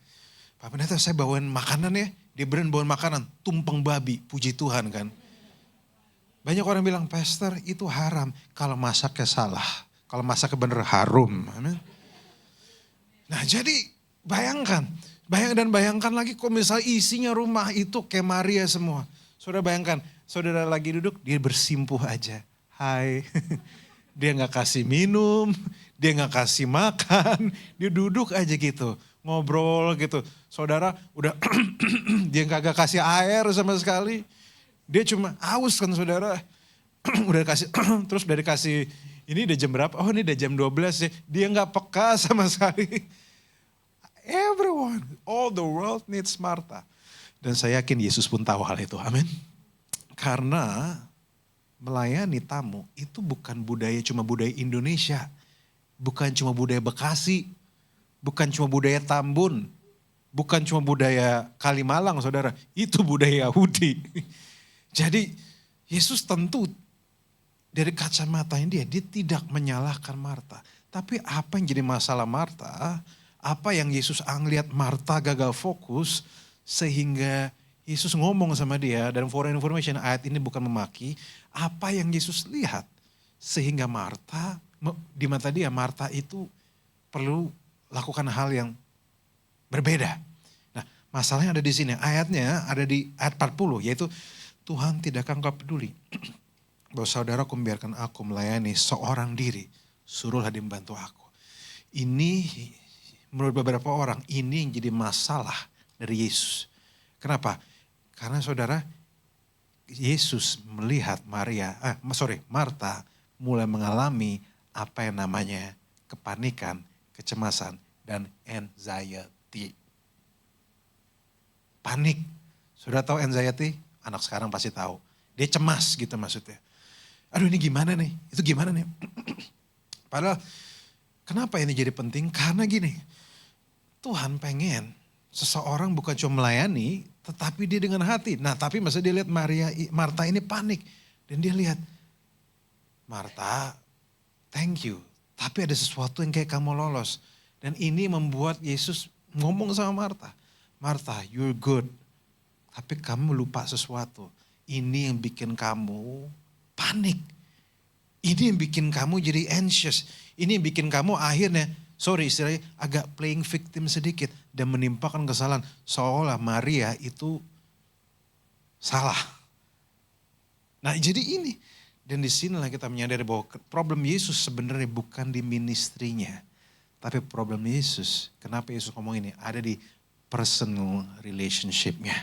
Pak Pendeta saya bawain makanan ya, dia beneran bawain makanan, tumpeng babi, puji Tuhan kan. Banyak orang bilang, Pastor itu haram, kalau masaknya salah. Kalau masaknya bener harum. Amin. Nah jadi bayangkan lagi kok misalnya isinya rumah itu kayak Maria semua. Saudara bayangkan, saudara lagi duduk, dia bersimpuh aja. Hai. Dia gak kasih minum, dia gak kasih makan, dia duduk aja gitu, ngobrol gitu. Saudara udah dia gak kasih air sama sekali, dia cuma haus kan saudara. Udah kasih, terus udah dikasih, ini udah jam berapa? Oh ini udah jam 12 ya, dia gak peka sama sekali. Everyone, all the world needs Marta. Dan saya yakin Yesus pun tahu hal itu, amin. Karena melayani tamu itu bukan cuma budaya Indonesia. Bukan cuma budaya Bekasi. Bukan cuma budaya Tambun. Bukan cuma budaya Kalimalang saudara. Itu budaya Yahudi. Jadi Yesus tentu dari kacamatanya dia tidak menyalahkan Marta. Tapi apa yang jadi masalah Marta, apa yang Yesus lihat Marta gagal fokus sehingga Yesus ngomong sama dia, dan for information ayat ini bukan memaki, apa yang Yesus lihat. Sehingga Marta, di mata dia Marta itu perlu lakukan hal yang berbeda. Nah, masalahnya ada di sini, ayatnya ada di ayat 40, yaitu Tuhan tidakkah engkau peduli bahwa saudaraku membiarkan aku melayani seorang diri, suruhlah dia membantu aku. Ini menurut beberapa orang, ini yang jadi masalah dari Yesus. Kenapa? Karena saudara, Yesus melihat Marta mulai mengalami apa yang namanya kepanikan, kecemasan, dan anxiety. Panik. Sudah tahu anxiety? Anak sekarang pasti tahu. Dia cemas gitu maksudnya. Aduh ini gimana nih? Itu gimana nih? Padahal kenapa ini jadi penting? Karena gini, Tuhan pengen seseorang bukan cuma melayani, tetapi dia dengan hati. Nah tapi masa dia lihat Marta ini panik. Dan dia lihat, Marta, thank you. Tapi ada sesuatu yang kayak kamu lolos. Dan ini membuat Yesus ngomong sama Marta. Marta, you're good. Tapi kamu lupa sesuatu. Ini yang bikin kamu panik. Ini yang bikin kamu jadi anxious. Ini yang bikin kamu akhirnya, istilahnya agak playing victim sedikit. Dan menimpakan kesalahan. Seolah Maria itu salah. Nah jadi ini. Dan disinilah kita menyadari bahwa problem Yesus sebenarnya bukan di ministrinya. Tapi problem Yesus, kenapa Yesus ngomong ini? Ada di personal relationship-nya.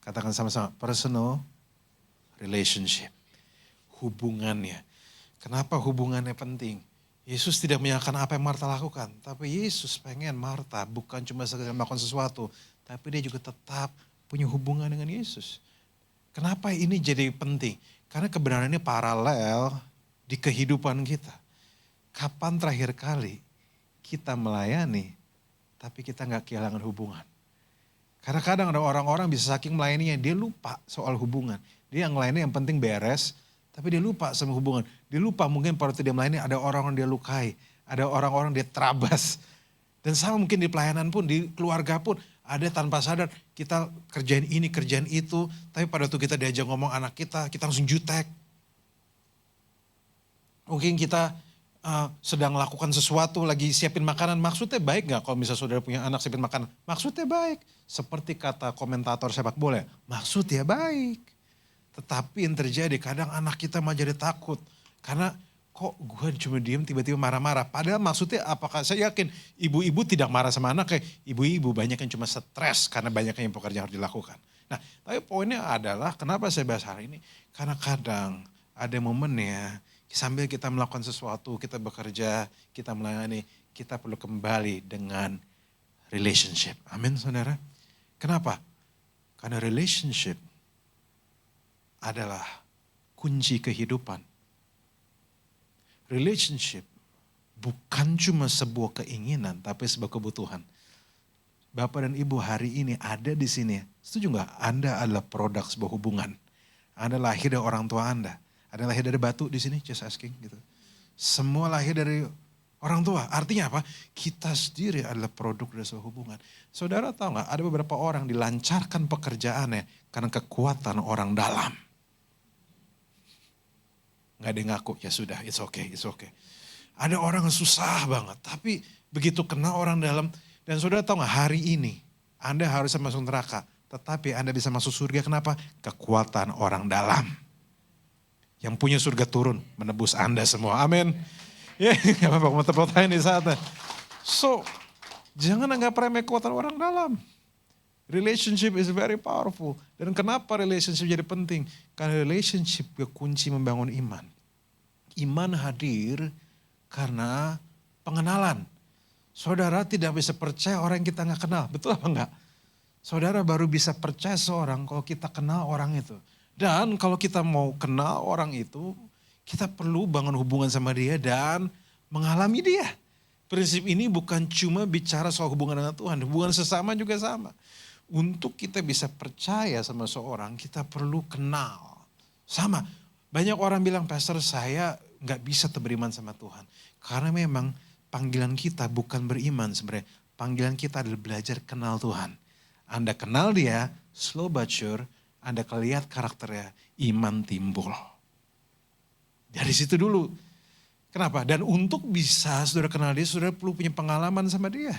Katakan sama-sama, personal relationship. Hubungannya. Kenapa hubungannya penting? Yesus tidak menyalahkan apa yang Marta lakukan. Tapi Yesus pengen Marta bukan cuma sekedar melakukan sesuatu. Tapi dia juga tetap punya hubungan dengan Yesus. Kenapa ini jadi penting? Karena kebenaran ini paralel di kehidupan kita. Kapan terakhir kali kita melayani tapi kita gak kehilangan hubungan? Karena kadang ada orang-orang bisa saking melayaninya dia lupa soal hubungan. Dia yang melayani yang penting beres. Tapi dia lupa sama hubungan. Dia lupa mungkin pada waktu dia melayani ada orang-orang dia lukai. Ada orang-orang dia terabas. Dan sama mungkin di pelayanan pun, di keluarga pun. Ada tanpa sadar kita kerjain ini, kerjain itu. Tapi pada waktu kita diajak ngomong anak kita langsung jutek. Mungkin kita sedang melakukan sesuatu, lagi siapin makanan. Maksudnya baik gak kalau misalnya saudara punya anak siapin makanan? Maksudnya baik. Seperti kata komentator sepak bola, maksudnya baik. Tetapi yang terjadi kadang anak kita malah jadi takut. Karena kok gue cuma diem tiba-tiba marah-marah. Padahal maksudnya apakah saya yakin ibu-ibu tidak marah sama anak kayak ibu-ibu banyak yang cuma stres karena banyak yang pekerjaan harus dilakukan. Nah tapi poinnya adalah kenapa saya bahas hari ini. Karena kadang ada momennya sambil kita melakukan sesuatu, kita bekerja, kita melayani, kita perlu kembali dengan relationship. Amin saudara. Kenapa? Karena relationship adalah kunci kehidupan. Relationship bukan cuma sebuah keinginan, tapi sebuah kebutuhan. Bapak dan Ibu hari ini ada di sini. Setuju gak? Anda adalah produk sebuah hubungan. Anda lahir dari orang tua Anda. Ada yang lahir dari batu di sini, just asking gitu. Semua lahir dari orang tua. Artinya apa? Kita sendiri adalah produk dari sebuah hubungan. Saudara tahu gak? Ada beberapa orang dilancarkan pekerjaannya karena kekuatan orang dalam. Gak ada yang ngaku, ya sudah, it's okay. Ada orang yang susah banget, tapi begitu kenal orang dalam, dan saudara tahu gak hari ini, Anda harus masuk neraka, tetapi Anda bisa masuk surga, kenapa? Kekuatan orang dalam. Yang punya surga turun, menebus Anda semua, amin. Ya, gak apa-apa, mau tepuk tangan di saatnya. So, jangan anggap remeh kekuatan orang dalam. Relationship is very powerful. Dan kenapa relationship jadi penting? Karena relationship kunci membangun iman. Iman hadir karena pengenalan. Saudara tidak bisa percaya orang yang kita gak kenal. Betul apa enggak? Saudara baru bisa percaya seorang kalau kita kenal orang itu. Dan kalau kita mau kenal orang itu, kita perlu bangun hubungan sama dia dan mengalami dia. Prinsip ini bukan cuma bicara soal hubungan dengan Tuhan. Hubungan sesama juga sama. Untuk kita bisa percaya sama seorang, kita perlu kenal. Sama, banyak orang bilang, Pastor saya gak bisa beriman sama Tuhan. Karena memang panggilan kita bukan beriman sebenarnya. Panggilan kita adalah belajar kenal Tuhan. Anda kenal dia, slow but sure, Anda lihat karakternya, iman timbul. Dari situ dulu. Kenapa? Dan untuk bisa saudara kenal dia, saudara perlu punya pengalaman sama dia.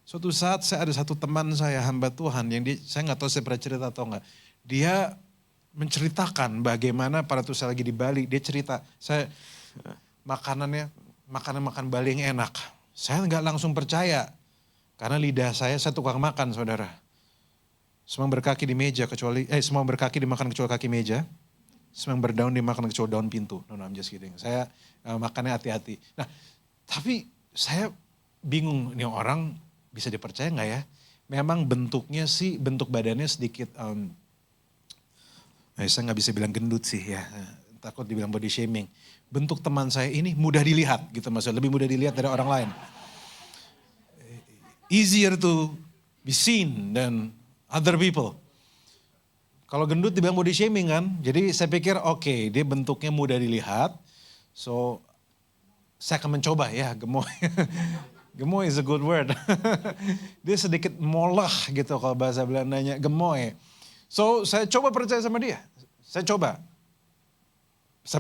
Suatu saat saya ada satu teman saya, hamba Tuhan, yang saya nggak tahu saya pernah cerita atau enggak. Dia menceritakan bagaimana pada tuh saya lagi di Bali, dia cerita, saya makanan Bali yang enak. Saya nggak langsung percaya, karena lidah saya tukang makan saudara. Semua berkaki di meja semua berkaki dimakan kecuali kaki meja. Semua berdaun dimakan kecuali daun pintu. No, I'm just kidding. Saya makannya hati-hati. Nah, tapi saya bingung nih orang bisa dipercaya nggak ya? Memang bentuk badannya sedikit, saya nggak bisa bilang gendut sih ya, takut dibilang body shaming. Bentuk teman saya ini mudah dilihat gitu maksudnya, lebih mudah dilihat dari orang lain. Easier to be seen than other people. Kalau gendut dibilang body shaming kan, jadi saya pikir oke, dia bentuknya mudah dilihat, so saya akan mencoba ya, gemoy. Gemoy is a good word. Dia sedikit molah gitu kalau bahasa Belandanya, gemoy. So saya coba percaya sama dia. Saya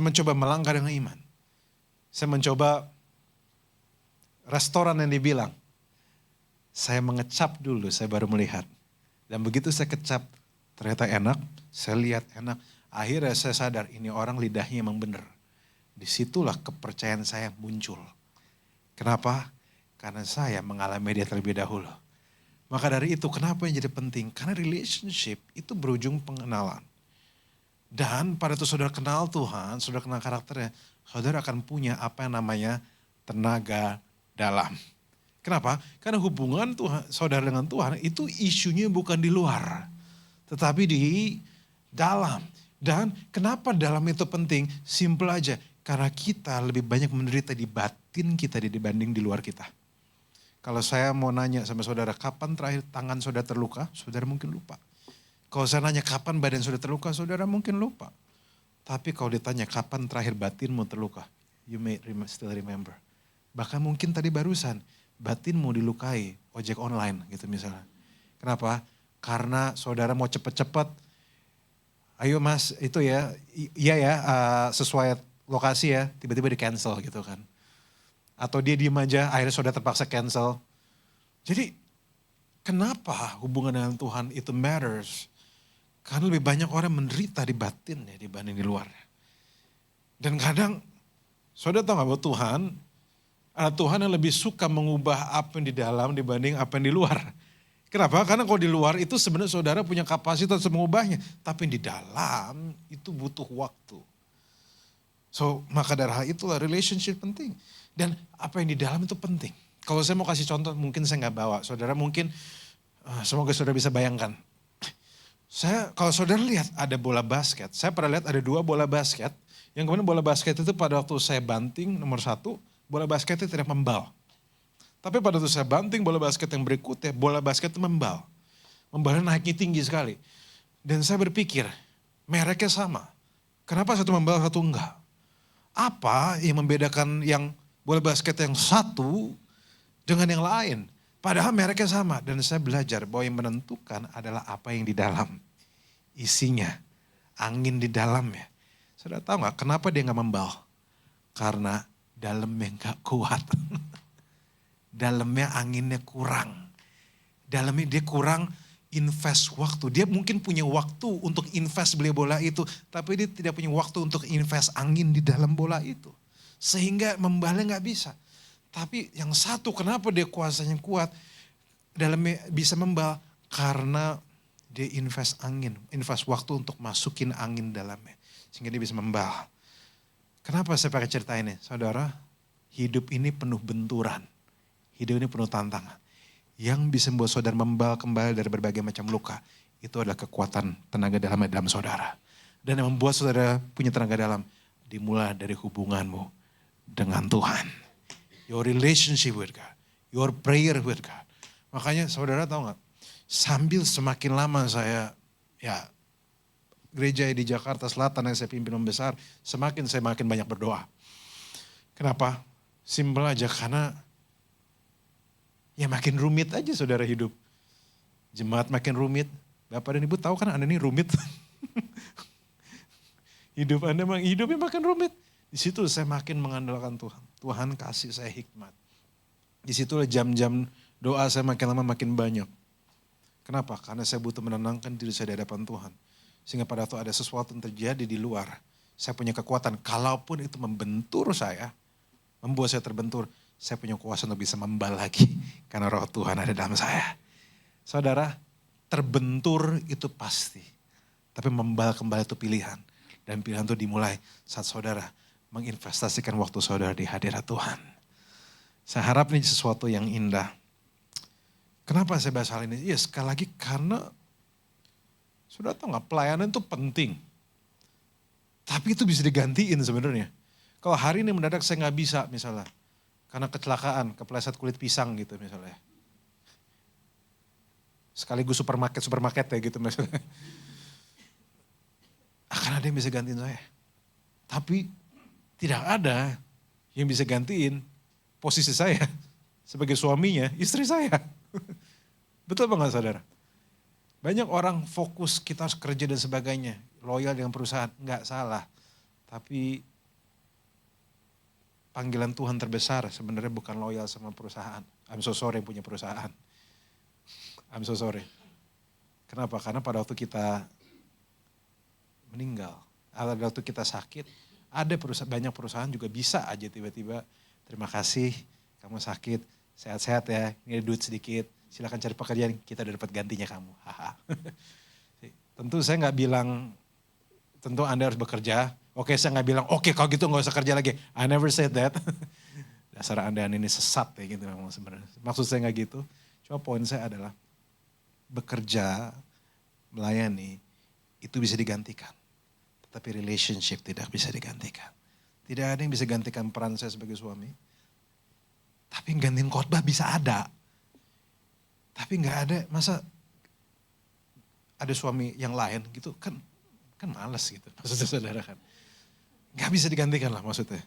mencoba melangkah dengan iman. Saya mencoba restoran yang dibilang. Saya mengecap dulu, saya baru melihat. Dan begitu saya kecap, ternyata enak. Saya lihat enak. Akhirnya saya sadar ini orang lidahnya emang bener. Disitulah kepercayaan saya muncul. Kenapa? Karena saya mengalami dia terlebih dahulu. Maka dari itu kenapa yang jadi penting? Karena relationship itu berujung pengenalan. Dan pada itu saudara kenal Tuhan, saudara kenal karakternya, saudara akan punya apa yang namanya tenaga dalam. Kenapa? Karena hubungan Tuhan, saudara dengan Tuhan itu isunya bukan di luar. Tetapi di dalam. Dan kenapa dalam itu penting? Simple aja. Karena kita lebih banyak menderita di batin kita dibanding di luar kita. Kalau saya mau nanya sama saudara, kapan terakhir tangan saudara terluka? Saudara mungkin lupa. Kalau saya nanya kapan badan saudara terluka, saudara mungkin lupa. Tapi kalau ditanya kapan terakhir batinmu terluka, you may still remember. Bahkan mungkin tadi barusan, batinmu dilukai, ojek online gitu misalnya. Kenapa? Karena saudara mau cepet-cepet, ayo mas itu ya, iya ya sesuai lokasi ya, tiba-tiba di cancel gitu kan. Atau dia diem aja, akhirnya saudara terpaksa cancel. Jadi kenapa hubungan dengan Tuhan itu matters? Karena lebih banyak orang menderita di batin ya dibanding di luar. Dan kadang, saudara tahu gak bahwa Tuhan yang lebih suka mengubah apa yang di dalam dibanding apa yang di luar. Kenapa? Karena kalau di luar itu sebenarnya saudara punya kapasitas untuk mengubahnya. Tapi yang di dalam itu butuh waktu. So maka dari hal itulah relationship penting. Dan apa yang di dalam itu penting. Kalau saya mau kasih contoh, mungkin saya nggak bawa. Saudara mungkin, semoga saudara bisa bayangkan. Kalau saudara lihat ada bola basket, saya pernah lihat ada 2 bola basket. Yang kemudian bola basket itu pada waktu saya banting nomor 1, bola basket itu tidak membal. Tapi pada waktu saya banting bola basket yang berikutnya, bola basket itu membal. Membalnya naiknya tinggi sekali. Dan saya berpikir, mereknya sama. Kenapa satu membal, satu enggak? Apa yang membedakan yang bola basket yang satu dengan yang lain? Padahal mereknya sama. Dan saya belajar bahwa yang menentukan adalah apa yang di dalam. Isinya, angin di dalamnya. Saudara tahu gak kenapa dia gak membal? Karena dalamnya gak kuat. Dalamnya anginnya kurang. Dalamnya dia kurang invest waktu. Dia mungkin punya waktu untuk invest beli bola itu. Tapi dia tidak punya waktu untuk invest angin di dalam bola itu. Sehingga membalnya gak bisa. Tapi yang satu kenapa dia kuasanya kuat. Dalamnya bisa membal. Karena dia invest angin. Invest waktu untuk masukin angin dalamnya. Sehingga dia bisa membal. Kenapa saya pakai cerita ini? Saudara, hidup ini penuh benturan. Hidup ini penuh tantangan. Yang bisa membuat saudara membal kembali dari berbagai macam luka. Itu adalah kekuatan tenaga dalam saudara. Dan yang membuat saudara punya tenaga dalam. Dimulai dari hubunganmu dengan Tuhan. Your relationship with God. Your prayer with God. Makanya saudara tahu gak? Sambil semakin lama saya gereja di Jakarta Selatan yang saya pimpin membesar. Semakin banyak berdoa. Kenapa? Simpel aja karena ya makin rumit aja saudara hidup. Jemaat makin rumit. Bapak dan Ibu tahu kan Anda ini rumit. Hidupnya makin rumit. Di situ saya makin mengandalkan Tuhan. Tuhan kasih saya hikmat. Di situlah jam-jam doa saya makin lama makin banyak. Kenapa? Karena saya butuh menenangkan diri saya di hadapan Tuhan. Sehingga pada waktu ada sesuatu yang terjadi di luar, saya punya kekuatan. Kalaupun itu membentur saya, membuat saya terbentur, saya punya kuasa untuk bisa membal lagi. Karena roh Tuhan ada dalam saya. Saudara, terbentur itu pasti. Tapi membal kembali itu pilihan. Dan pilihan itu dimulai saat saudara menginvestasikan waktu saudara di hadirat Tuhan. Saya harap ini sesuatu yang indah. Kenapa saya bahas hal ini? Ya sekali lagi karena sudah tahu nggak, pelayanan itu penting. Tapi itu bisa digantiin sebenarnya. Kalau hari ini mendadak saya nggak bisa misalnya. Karena kecelakaan, kepleset kulit pisang gitu misalnya. Sekaligus supermarket ya gitu misalnya. Akan ada yang bisa gantiin saya. Tapi tidak ada yang bisa gantiin posisi saya sebagai suaminya, istri saya. Betul apa enggak saudara? Banyak orang fokus kita harus kerja dan sebagainya. Loyal dengan perusahaan, enggak salah. Tapi panggilan Tuhan terbesar sebenarnya bukan loyal sama perusahaan. I'm so sorry yang punya perusahaan. I'm so sorry. Kenapa? Karena pada waktu kita meninggal, pada waktu kita sakit, ada banyak perusahaan juga bisa aja tiba-tiba, terima kasih kamu sakit, sehat-sehat ya, ini ada duit sedikit, silakan cari pekerjaan, kita udah dapat gantinya kamu. Tentu saya nggak bilang, tentu Anda harus bekerja. Oke, saya nggak bilang, oke kalau gitu nggak usah kerja lagi. I never said that. Dasar Anda ini sesat ya gitu sebenarnya. Maksud saya nggak gitu. Cuma poin saya adalah bekerja, melayani, itu bisa digantikan. Tetapi relationship tidak bisa digantikan. Tidak ada yang bisa gantikan peran saya sebagai suami. Tapi gantiin khotbah bisa ada. Tapi nggak ada, masa ada suami yang lain gitu kan males gitu. Maksudnya saudara kan. Nggak bisa digantikan lah maksudnya.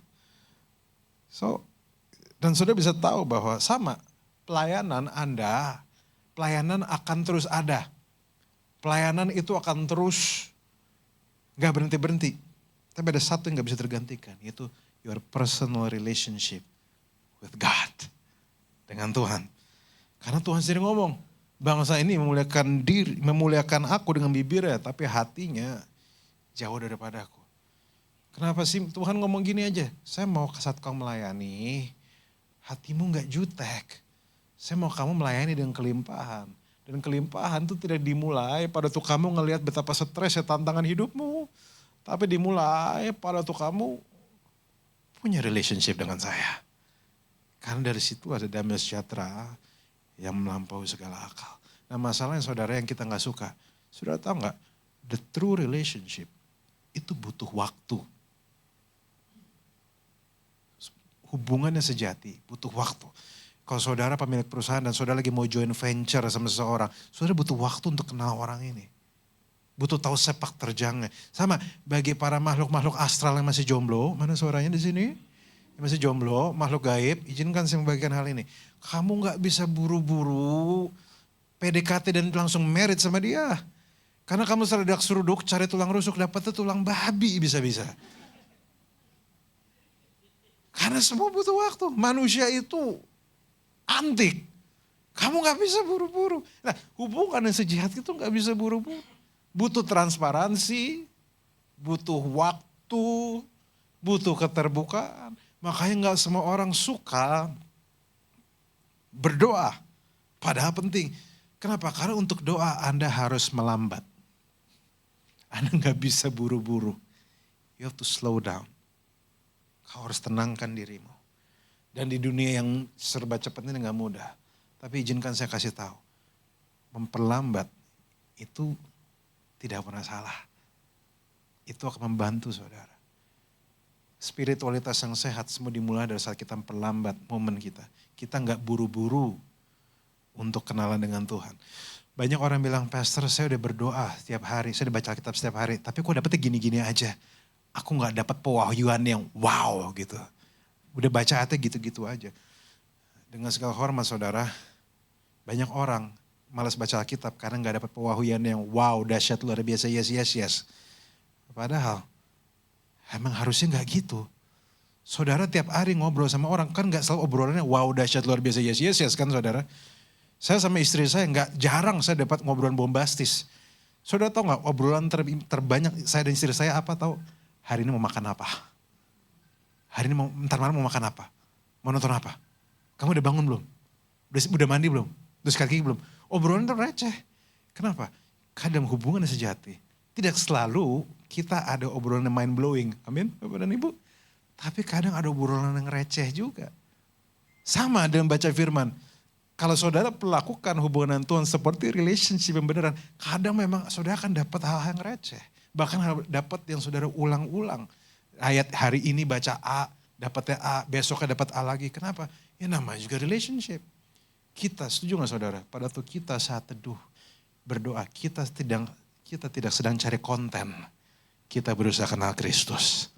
So, dan saudara bisa tahu bahwa sama pelayanan Anda, pelayanan akan terus ada. Pelayanan itu akan terus gak berhenti-berhenti. Tapi ada satu yang gak bisa tergantikan, yaitu your personal relationship with God. Dengan Tuhan. Karena Tuhan sendiri ngomong, bangsa ini memuliakan aku dengan bibirnya, tapi hatinya jauh daripada aku. Kenapa sih Tuhan ngomong gini aja? Saya mau saat kau melayani, hatimu gak jutek. Saya mau kamu melayani dengan kelimpahan. Dan kelimpahan itu tidak dimulai pada tuh kamu ngelihat betapa stres ya tantangan hidupmu. Tapi dimulai pada tuh kamu punya relationship dengan saya. Karena dari situ ada damai sejahtera yang melampaui segala akal. Nah masalahnya saudara yang kita gak suka. Saudara tahu gak? The true relationship itu butuh waktu. Hubungannya sejati, butuh waktu. Kalau saudara pemilik perusahaan dan saudara lagi mau join venture sama seseorang, saudara butuh waktu untuk kenal orang ini. Butuh tahu sepak terjangnya. Sama bagi para makhluk-makhluk astral yang masih jomblo, mana suaranya di sini? Yang masih jomblo, makhluk gaib, izinkan saya membagikan hal ini. Kamu gak bisa buru-buru PDKT dan langsung married sama dia. Karena kamu seledak seruduk, cari tulang rusuk, dapetnya tulang babi bisa-bisa. Karena semua butuh waktu. Manusia itu antik. Kamu gak bisa buru-buru. Nah hubungan yang sejahat itu gak bisa buru-buru. Butuh transparansi, butuh waktu, butuh keterbukaan. Makanya gak semua orang suka berdoa. Padahal penting. Kenapa? Karena untuk doa Anda harus melambat. Anda gak bisa buru-buru. You have to slow down. Kau harus tenangkan dirimu. Dan di dunia yang serba cepat ini gak mudah. Tapi izinkan saya kasih tahu. Memperlambat itu tidak pernah salah. Itu akan membantu saudara. Spiritualitas yang sehat semua dimulai dari saat kita memperlambat momen kita. Kita gak buru-buru untuk kenalan dengan Tuhan. Banyak orang bilang, Pastor saya udah berdoa setiap hari. Saya udah baca Alkitab setiap hari. Tapi kok dapetnya gini-gini aja. Aku gak dapat pewahyuan yang wow gitu. Udah baca ayatnya gitu-gitu aja. Dengan segala hormat saudara, banyak orang malas baca Alkitab karena gak dapat pewahyuan yang wow, dahsyat, luar biasa, yes. Padahal emang harusnya gak gitu. Saudara tiap hari ngobrol sama orang, kan gak selalu obrolannya wow, dahsyat, luar biasa, yes kan saudara. Saya sama istri saya jarang saya dapat ngobrolan bombastis. Saudara tahu gak obrolan terbanyak saya dan istri saya apa tahu? Hari ini mau makan apa? Hari ini ntar malam mau makan apa? Mau nonton apa? Kamu udah bangun belum? Udah mandi belum? Udah sikat gigi belum? Obrolan itu receh. Kenapa? Kadang hubungan yang sejati. Tidak selalu kita ada obrolan yang mind blowing. Amin Bapak dan Ibu. Tapi kadang ada obrolan yang receh juga. Sama dengan baca firman. Kalau saudara melakukan hubungan Tuhan seperti relationship yang beneran. Kadang memang saudara akan dapat hal-hal yang receh. Bahkan dapat yang saudara ulang-ulang. Ayat hari ini baca A, dapatnya A, besoknya dapat A lagi. Kenapa? Ya namanya juga relationship. Kita, setuju gak saudara? Pada waktu kita saat teduh, berdoa, kita tidak sedang cari konten. Kita berusaha kenal Kristus.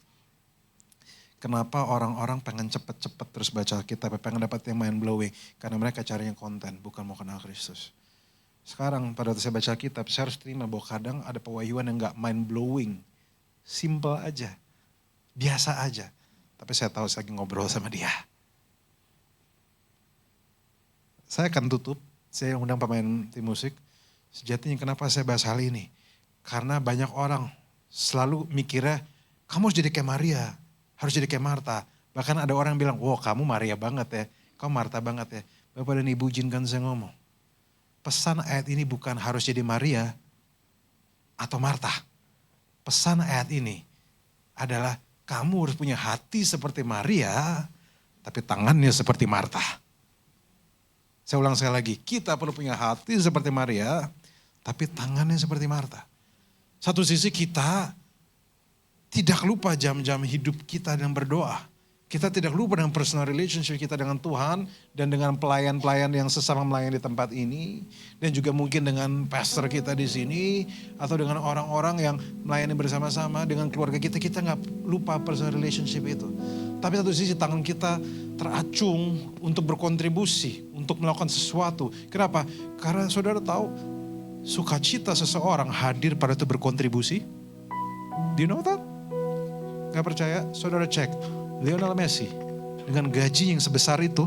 Kenapa orang-orang pengen cepet-cepet terus baca Alkitab, pengen dapat yang mind blowing? Karena mereka carinya konten, bukan mau kenal Kristus. Sekarang pada waktu saya baca Alkitab, saya harus terima bahwa kadang ada pewahyuan yang gak mind blowing. Simple aja, biasa aja. Tapi saya tahu saya lagi ngobrol sama dia. Saya akan tutup, saya undang pemain tim musik. Sejatinya kenapa saya bahas hal ini? Karena banyak orang selalu mikirnya, kamu harus jadi kayak Maria, harus jadi kayak Marta. Bahkan ada orang yang bilang, wow kamu Maria banget ya, kamu Marta banget ya. Bapak dan Ibu izinkan saya ngomong. Pesan ayat ini bukan harus jadi Maria atau Marta. Pesan ayat ini adalah kamu harus punya hati seperti Maria, tapi tangannya seperti Marta. Saya ulang sekali lagi, kita perlu punya hati seperti Maria, tapi tangannya seperti Marta. Satu sisi kita tidak lupa jam-jam hidup kita dengan berdoa. Kita tidak lupa dengan personal relationship kita dengan Tuhan dan dengan pelayan-pelayan yang sesama melayani di tempat ini. Dan juga mungkin dengan pastor kita di sini atau dengan orang-orang yang melayani bersama-sama dengan keluarga kita. Kita gak lupa personal relationship itu. Tapi satu sisi tangan kita teracung untuk berkontribusi, untuk melakukan sesuatu. Kenapa? Karena saudara tahu sukacita seseorang hadir pada itu berkontribusi. Do you know that? Gak percaya? Saudara cek. Lionel Messi dengan gaji yang sebesar itu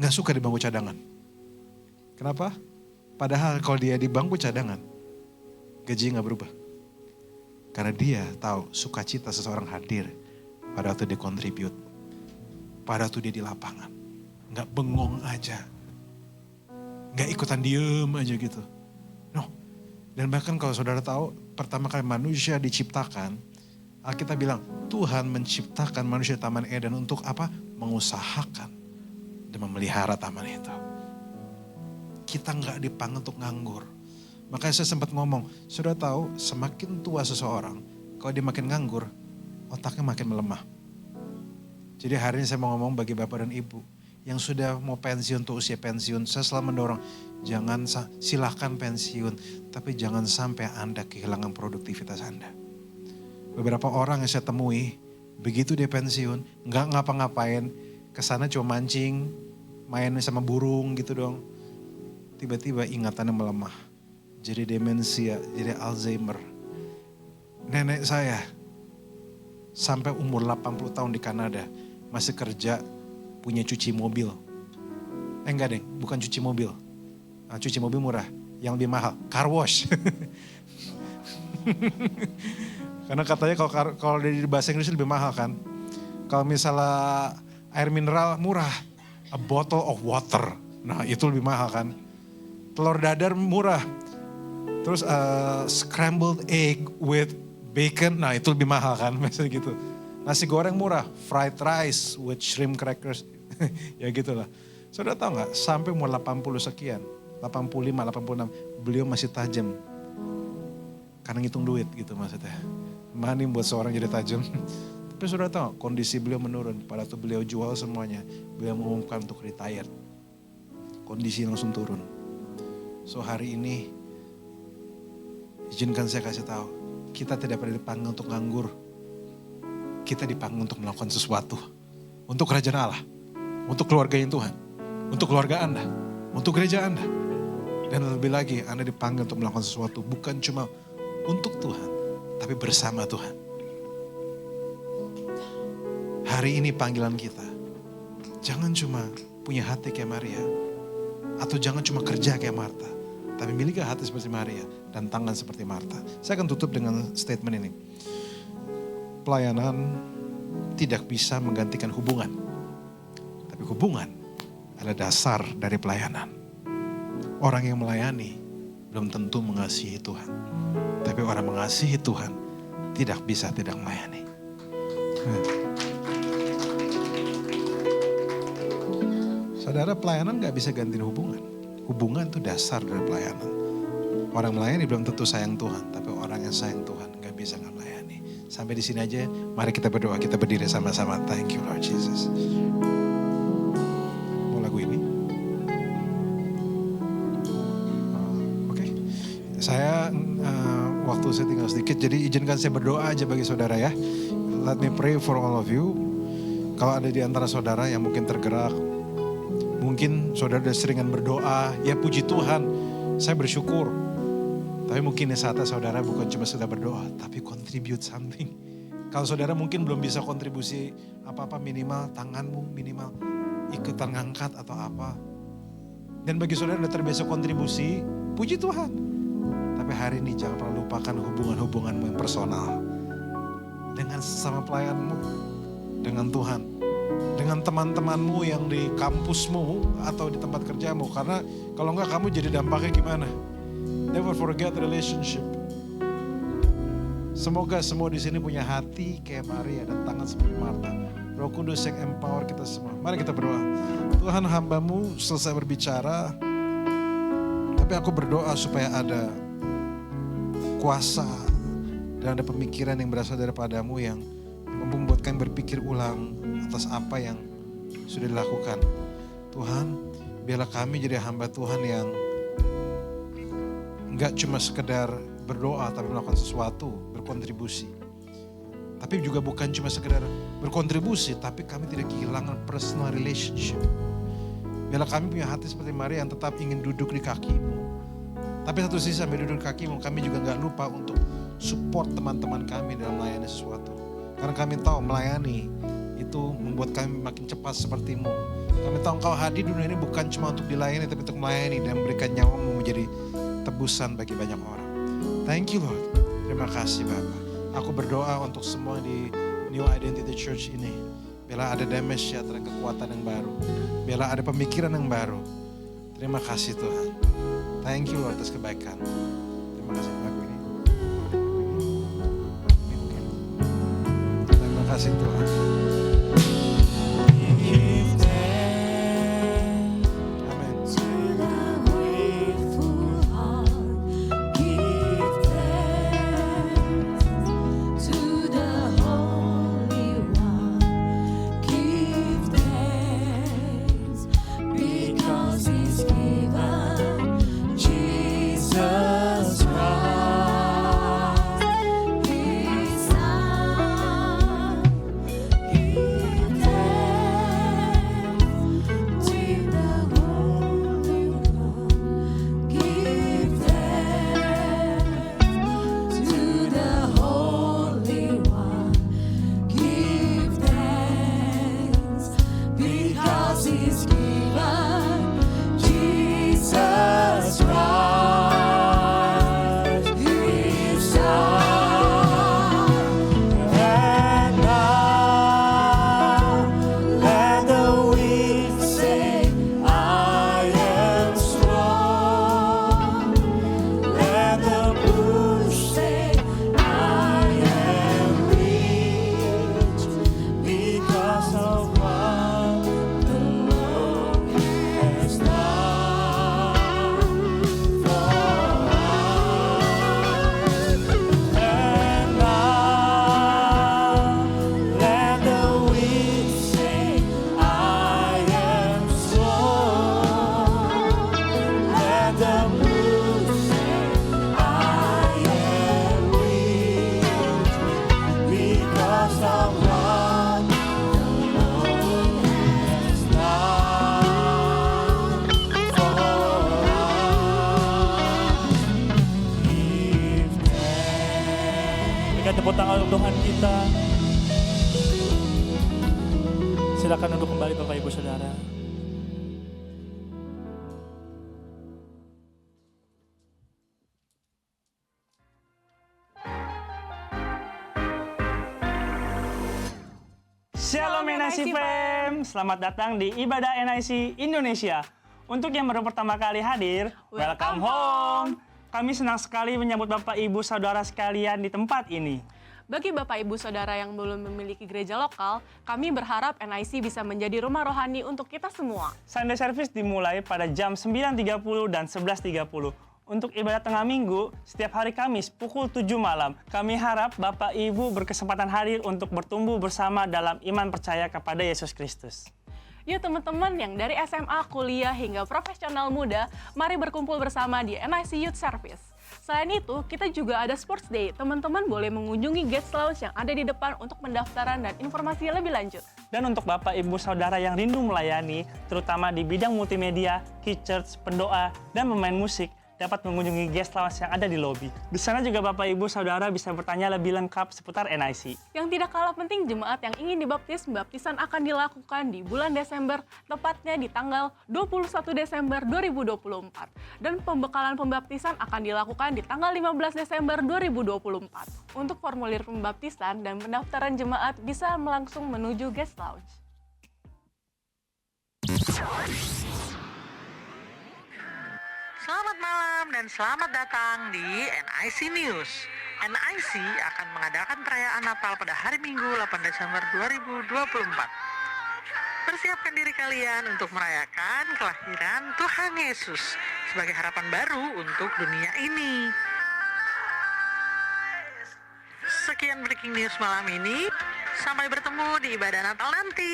gak suka di bangku cadangan. Kenapa? Padahal kalau dia di bangku cadangan, gajinya gak berubah. Karena dia tahu sukacita seseorang hadir pada waktu dia kontribut. Pada waktu dia di lapangan. Gak bengong aja. Gak ikutan diem aja gitu. No. Dan bahkan kalau saudara tahu, pertama kali manusia diciptakan, Alkitab bilang, Tuhan menciptakan manusia di Taman Eden untuk apa? Mengusahakan dan memelihara taman itu. Kita gak dipanggil untuk nganggur. Makanya saya sempat ngomong, sudah tahu semakin tua seseorang, kalau dia makin nganggur, otaknya makin melemah. Jadi hari ini saya mau ngomong bagi Bapak dan Ibu, yang sudah mau pensiun untuk usia pensiun, saya selalu mendorong, silahkan pensiun, tapi jangan sampai Anda kehilangan produktivitas Anda. Beberapa orang yang saya temui, begitu dia pensiun, nggak ngapa-ngapain, kesana cuma mancing, main sama burung gitu dong. Tiba-tiba ingatannya melemah, jadi demensia, jadi Alzheimer. Nenek saya sampai umur 80 tahun di Kanada, masih kerja, punya cuci mobil. Enggak deh, bukan cuci mobil. Nah, cuci mobil murah, yang lebih mahal, car wash. Karena katanya kalau di bahasa Inggris lebih mahal kan. Kalau misalnya air mineral murah, a bottle of water. Nah itu lebih mahal kan. Telur dadar murah. Terus scrambled egg with bacon, nah itu lebih mahal kan. Misalnya gitu. Nasi goreng murah, fried rice with shrimp crackers. Ya gitulah. Saudara tahu gak, sampai umur 80 sekian, 85, 86, beliau masih tajam. Karena ngitung duit gitu maksudnya. Money buat seorang jadi tajam. Tapi saudara tahu kondisi beliau menurun. Pada waktu beliau jual semuanya, beliau mengumumkan untuk retired. Kondisi langsung turun. So hari ini, izinkan saya kasih tahu, kita tidak pernah dipanggil untuk nganggur. Kita dipanggil untuk melakukan sesuatu. Untuk kerajaan Allah. Untuk keluarga yang Tuhan. Untuk keluarga Anda. untuk gereja Anda. Dan lebih lagi, Anda dipanggil untuk melakukan sesuatu bukan cuma untuk Tuhan, tapi bersama Tuhan. Hari ini panggilan kita, jangan cuma punya hati kayak Maria, atau jangan cuma kerja kayak Marta, tapi miliki hati seperti Maria dan tangan seperti Marta. Saya akan tutup dengan statement ini. Pelayanan tidak bisa menggantikan hubungan, tapi hubungan adalah dasar dari pelayanan. Orang yang melayani belum tentu mengasihi Tuhan. Tapi orang mengasihi Tuhan tidak bisa tidak melayani. Saudara, pelayanan gak bisa gantiin hubungan. Hubungan itu dasar dari pelayanan. Orang melayani belum tentu sayang Tuhan. Tapi orang yang sayang Tuhan gak bisa gak melayani. Sampai di sini aja, mari kita berdoa. Kita berdiri sama-sama. Thank you Lord Jesus. Mau lagu ini? Saya waktu saya tinggal sedikit, jadi izinkan saya berdoa aja bagi saudara ya. Let me pray for all of you. Kalau ada di antara saudara yang mungkin tergerak, mungkin saudara sudah seringan berdoa, ya puji Tuhan, saya bersyukur. Tapi mungkin saatnya saudara bukan cuma sudah berdoa, tapi contribute something. Kalau saudara mungkin belum bisa kontribusi apa-apa, minimal tanganmu, minimal ikutan ngangkat atau apa. Dan bagi saudara yang sudah terbiasa kontribusi, puji Tuhan. Tapi hari ini jangan pernah lupakan hubungan-hubunganmu yang personal. Dengan sesama pelayanmu, dengan Tuhan. Dengan teman-temanmu yang di kampusmu atau di tempat kerjamu. Karena kalau enggak kamu jadi dampaknya gimana? Never forget relationship. Semoga semua di sini punya hati kayak Maria dan tangan seperti Marta. Roh Kudus yang empower kita semua. Mari kita berdoa. Tuhan, hamba-Mu selesai berbicara. Tapi aku berdoa supaya ada kuasa dan ada pemikiran yang berasal daripada-Mu yang membuat kami berpikir ulang atas apa yang sudah dilakukan. Tuhan, biarlah kami jadi hamba Tuhan yang enggak cuma sekedar berdoa tapi melakukan sesuatu, berkontribusi. Tapi juga bukan cuma sekedar berkontribusi, tapi kami tidak kehilangan personal relationship. Biarlah kami punya hati seperti Maria yang tetap ingin duduk di kaki-Mu. Tapi satu sisi sambil duduk di kaki-Mu, kami juga gak lupa untuk support teman-teman kami dalam melayani sesuatu. Karena kami tahu melayani itu membuat kami makin cepat seperti-Mu. Kami tahu Engkau hadir di dunia ini bukan cuma untuk dilayani, tapi untuk melayani dan memberikan nyawa-Mu menjadi tebusan bagi banyak orang. Thank you Lord. Terima kasih Bapak. Aku berdoa untuk semua di New Identity Church ini. Biarlah ada damage ya, ada kekuatan yang baru. Biarlah ada pemikiran yang baru. Terima kasih Tuhan. Thank you Lord atas kebaikan. Terima kasih lagu ini. Terima kasih Tuhan. Tuhan kita. Silakan duduk kembali Bapak Ibu Saudara. Shalom NIC Fam, selamat datang di Ibadah NIC Indonesia. Untuk yang baru pertama kali hadir, welcome home. Kami senang sekali menyambut Bapak Ibu Saudara sekalian di tempat ini. Bagi Bapak Ibu Saudara yang belum memiliki gereja lokal, kami berharap NIC bisa menjadi rumah rohani untuk kita semua. Sunday service dimulai pada jam 9.30 dan 11.30. Untuk ibadah tengah minggu, setiap hari Kamis pukul 7 malam. Kami harap Bapak Ibu berkesempatan hadir untuk bertumbuh bersama dalam iman percaya kepada Yesus Kristus. Yuk teman-teman yang dari SMA, kuliah, hingga profesional muda, mari berkumpul bersama di NIC Youth Service. Selain itu, kita juga ada Sports Day. Teman-teman boleh mengunjungi guest lounge yang ada di depan untuk pendaftaran dan informasi lebih lanjut. Dan untuk Bapak Ibu Saudara yang rindu melayani, terutama di bidang multimedia, kids church, pendoa, dan pemain musik, dapat mengunjungi guest lounge yang ada di lobi. Di sana juga Bapak Ibu Saudara bisa bertanya lebih lengkap seputar NIC. Yang tidak kalah penting, jemaat yang ingin dibaptis, baptisan akan dilakukan di bulan Desember, tepatnya di tanggal 21 Desember 2024. Dan pembekalan pembaptisan akan dilakukan di tanggal 15 Desember 2024. Untuk formulir pembaptisan dan pendaftaran jemaat bisa langsung menuju guest lounge. Selamat malam dan selamat datang di NIC News. NIC akan mengadakan perayaan Natal pada hari Minggu 8 Desember 2024. Persiapkan diri kalian untuk merayakan kelahiran Tuhan Yesus sebagai harapan baru untuk dunia ini. Sekian breaking news malam ini. Sampai bertemu di ibadah Natal nanti.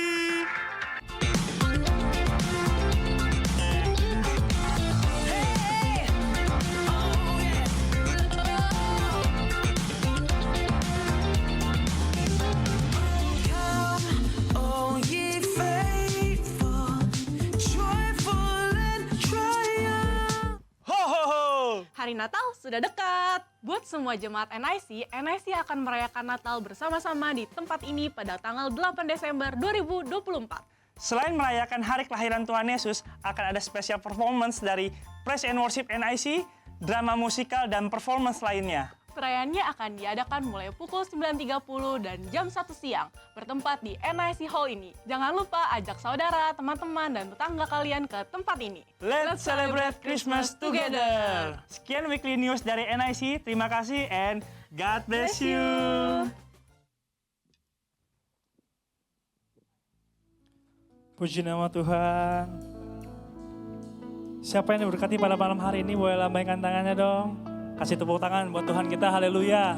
Hari Natal sudah dekat. Buat semua jemaat NIC akan merayakan Natal bersama-sama di tempat ini pada tanggal 8 Desember 2024. Selain merayakan hari kelahiran Tuhan Yesus, akan ada special performance dari Praise and Worship NIC, drama musikal, dan performance lainnya. Perayaannya akan diadakan mulai pukul 9.30 dan jam 1 siang, bertempat di NIC Hall ini. Jangan lupa ajak saudara, teman-teman, dan tetangga kalian ke tempat ini. Let's celebrate Christmas together! Sekian weekly news dari NIC, terima kasih and God bless you! Puji nama Tuhan. Siapa yang diberkati pada malam hari ini boleh lambaikan tangannya dong. Kasih tepuk tangan buat Tuhan kita, haleluya.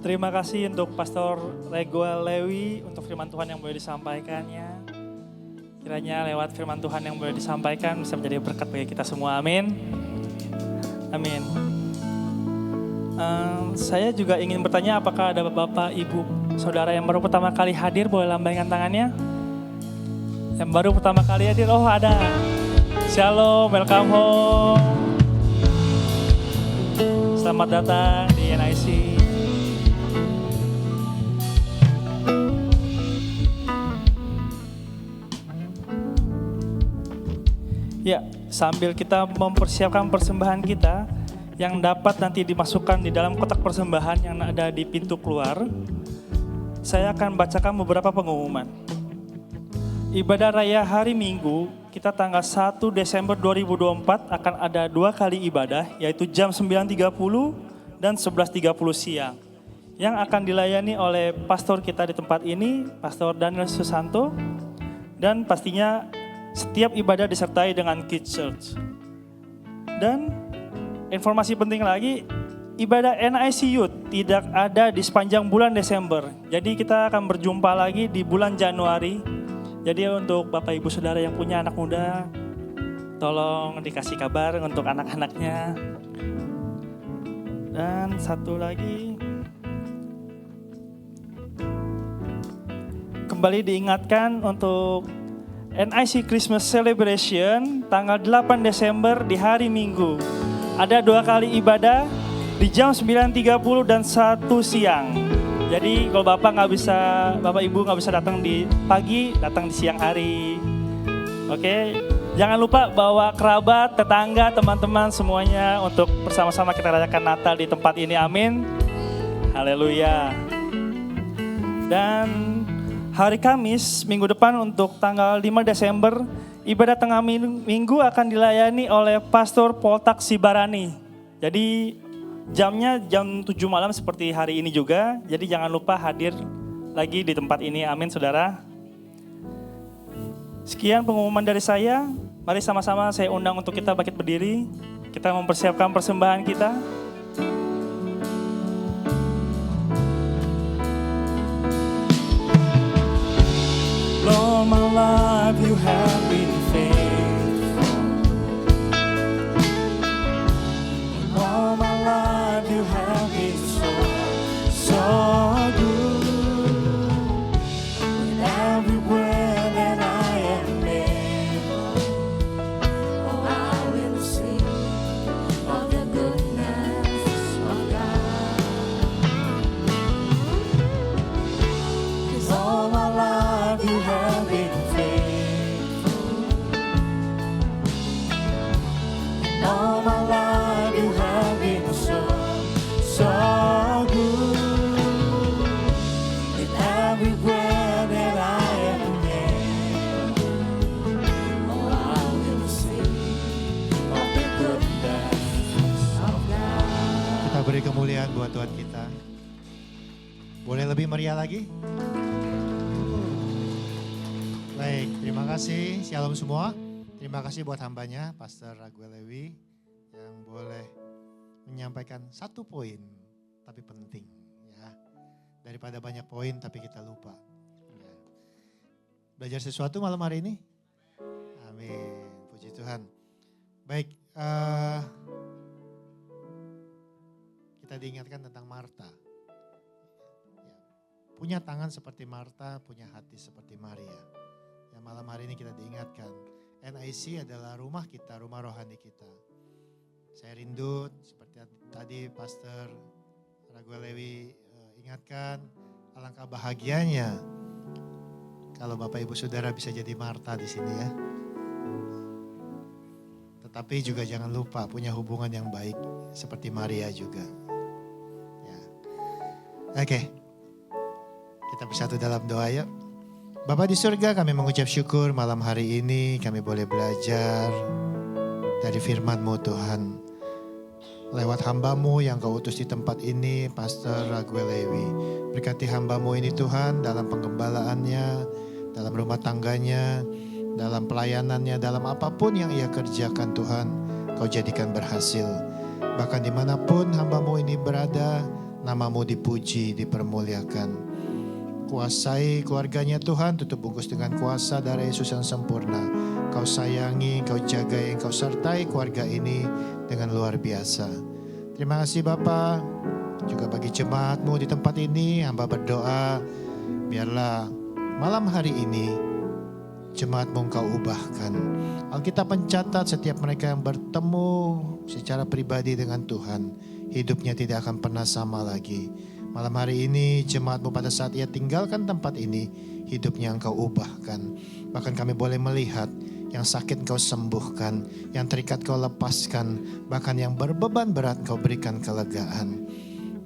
Terima kasih untuk Pastor Reguel Lewi untuk firman Tuhan yang boleh disampaikannya. Kiranya lewat firman Tuhan yang boleh disampaikan bisa menjadi berkat bagi kita semua, amin. Amin. Saya juga ingin bertanya apakah ada Bapak, Ibu, Saudara yang baru pertama kali hadir boleh lambaikan tangannya. Yang baru pertama kali hadir, oh ada. Shalom, welcome home. Selamat datang di NIC. Ya, sambil kita mempersiapkan persembahan kita yang dapat nanti dimasukkan di dalam kotak persembahan yang ada di pintu keluar, saya akan bacakan beberapa pengumuman. Ibadah Raya hari Minggu, kita tanggal 1 Desember 2024 akan ada 2 kali ibadah, yaitu jam 9.30 dan 11.30 siang. Yang akan dilayani oleh pastor kita di tempat ini, Pastor Daniel Susanto, dan pastinya setiap ibadah disertai dengan kids church. Dan informasi penting lagi, ibadah NIC Youth tidak ada di sepanjang bulan Desember. Jadi kita akan berjumpa lagi di bulan Januari. Jadi untuk Bapak Ibu Saudara yang punya anak muda, tolong dikasih kabar untuk anak-anaknya. Dan satu lagi, kembali diingatkan untuk NIC Christmas Celebration tanggal 8 Desember di hari Minggu. Ada 2 kali ibadah, di jam 9.30 dan 1 siang. Jadi kalau Bapak Ibu nggak bisa datang di pagi, datang di siang hari. Oke, jangan lupa bawa kerabat, tetangga, teman-teman semuanya untuk bersama-sama kita rayakan Natal di tempat ini. Amin. Haleluya. Dan hari Kamis minggu depan untuk tanggal 5 Desember, ibadah tengah minggu akan dilayani oleh Pastor Poltak Sibarani. Jadi jamnya jam 7 malam seperti hari ini juga. Jadi jangan lupa hadir lagi di tempat ini. Amin saudara. Sekian pengumuman dari saya. Mari sama-sama saya undang untuk kita bangkit berdiri. Kita mempersiapkan persembahan kita. All my life you have been faithful. All my life you have been so good. With every breath that I am able, oh, I will sing of the goodness of God. 'Cause all my life you have been faithful. And all my life you have been so good. With every breath that I am able, oh, I will sing of the goodness of God. Kita beri kemuliaan buat Tuhan kita. Boleh lebih meriah lagi? Baik, terima kasih. Shalom semua. Terima kasih buat hambanya, Pastor Raguel Lewi, yang boleh menyampaikan satu poin, tapi penting. Ya. Daripada banyak poin, tapi kita lupa. Ya. Belajar sesuatu malam hari ini? Amin, puji Tuhan. Baik, kita diingatkan tentang Marta. Ya. Punya tangan seperti Marta, punya hati seperti Maria. Ya, malam hari ini kita diingatkan, NIC adalah rumah kita, rumah rohani kita. Saya rindu seperti tadi Pastor Raguel Lewi ingatkan, alangkah bahagianya kalau Bapak Ibu Saudara bisa jadi Marta di sini ya. Tetapi juga jangan lupa punya hubungan yang baik seperti Maria juga. Ya. Oke, kita bersatu dalam doa yuk. Bapa di surga, kami mengucap syukur malam hari ini kami boleh belajar dari firman-Mu Tuhan. Lewat hamba-Mu yang Kau utus di tempat ini, Pastor Raguel Lewi. Berkati hamba-Mu ini Tuhan dalam penggembalaannya, dalam rumah tangganya, dalam pelayanannya, dalam apapun yang ia kerjakan Tuhan, Kau jadikan berhasil. Bahkan dimanapun hamba-Mu ini berada, nama-Mu dipuji, dipermuliakan. Kuasai keluarganya Tuhan, tutup bungkus dengan kuasa darah Yesus yang sempurna. Kau sayangi, Kau jagai, Kau sertai keluarga ini dengan luar biasa. Terima kasih Bapa, juga bagi jemaat-Mu di tempat ini, hamba berdoa, biarlah malam hari ini jemaat-Mu Engkau ubahkan. Alkitab mencatat setiap mereka yang bertemu secara pribadi dengan Tuhan, hidupnya tidak akan pernah sama lagi. Malam hari ini jemaat-Mu pada saat ia tinggalkan tempat ini, hidupnya Engkau ubahkan. Bahkan kami boleh melihat yang sakit Engkau sembuhkan, yang terikat Kau lepaskan, bahkan yang berbeban berat Kau berikan kelegaan.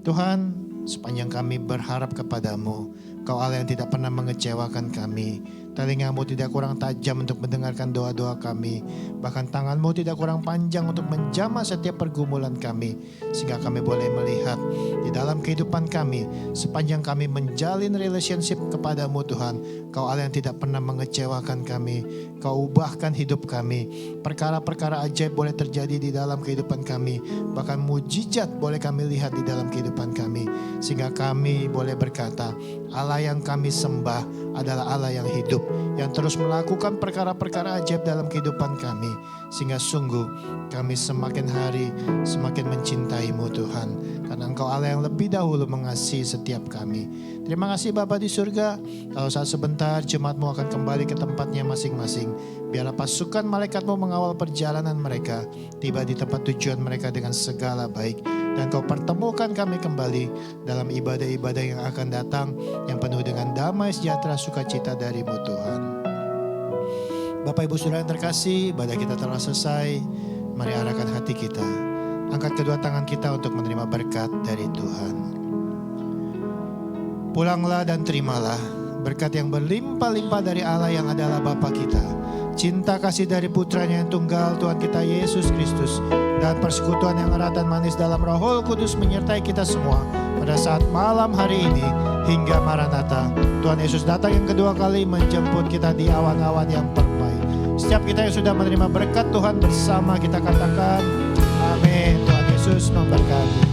Tuhan, sepanjang kami berharap kepadamu, Kau Allah yang tidak pernah mengecewakan kami. Telinga-Mu tidak kurang tajam untuk mendengarkan doa-doa kami. Bahkan tangan-Mu tidak kurang panjang untuk menjamah setiap pergumulan kami. Sehingga kami boleh melihat di dalam kehidupan kami, sepanjang kami menjalin relationship kepadamu Tuhan, Kau Allah yang tidak pernah mengecewakan kami. Kau ubahkan hidup kami. Perkara-perkara ajaib boleh terjadi di dalam kehidupan kami. Bahkan mujizat boleh kami lihat di dalam kehidupan kami. Sehingga kami boleh berkata, Allah yang kami sembah adalah Allah yang hidup, yang terus melakukan perkara-perkara ajaib dalam kehidupan kami. Sehingga sungguh kami semakin hari semakin mencintai-Mu Tuhan. Karena Engkau Allah yang lebih dahulu mengasihi setiap kami. Terima kasih Bapa di surga. Kalau saat sebentar jemaat-Mu akan kembali ke tempatnya masing-masing. Biarlah pasukan malaikat-Mu mengawal perjalanan mereka. Tiba di tempat tujuan mereka dengan segala baik. Dan Kau pertemukan kami kembali dalam ibadah-ibadah yang akan datang. Yang penuh dengan damai, sejahtera, sukacita dari-Mu Tuhan. Bapak Ibu Saudara yang terkasih, ibadah kita telah selesai. Mari arahkan hati kita. Angkat kedua tangan kita untuk menerima berkat dari Tuhan. Pulanglah dan terimalah berkat yang berlimpah-limpah dari Allah yang adalah Bapa kita. Cinta kasih dari putranya yang tunggal Tuhan kita Yesus Kristus. Dan persekutuan yang erat dan manis dalam Roh Kudus menyertai kita semua. Pada saat malam hari ini hingga Maranatha. Tuhan Yesus datang yang kedua kali menjemput kita di awan-awan yang permai. Setiap kita yang sudah menerima berkat Tuhan bersama kita katakan amin. Tuhan Yesus memberkati.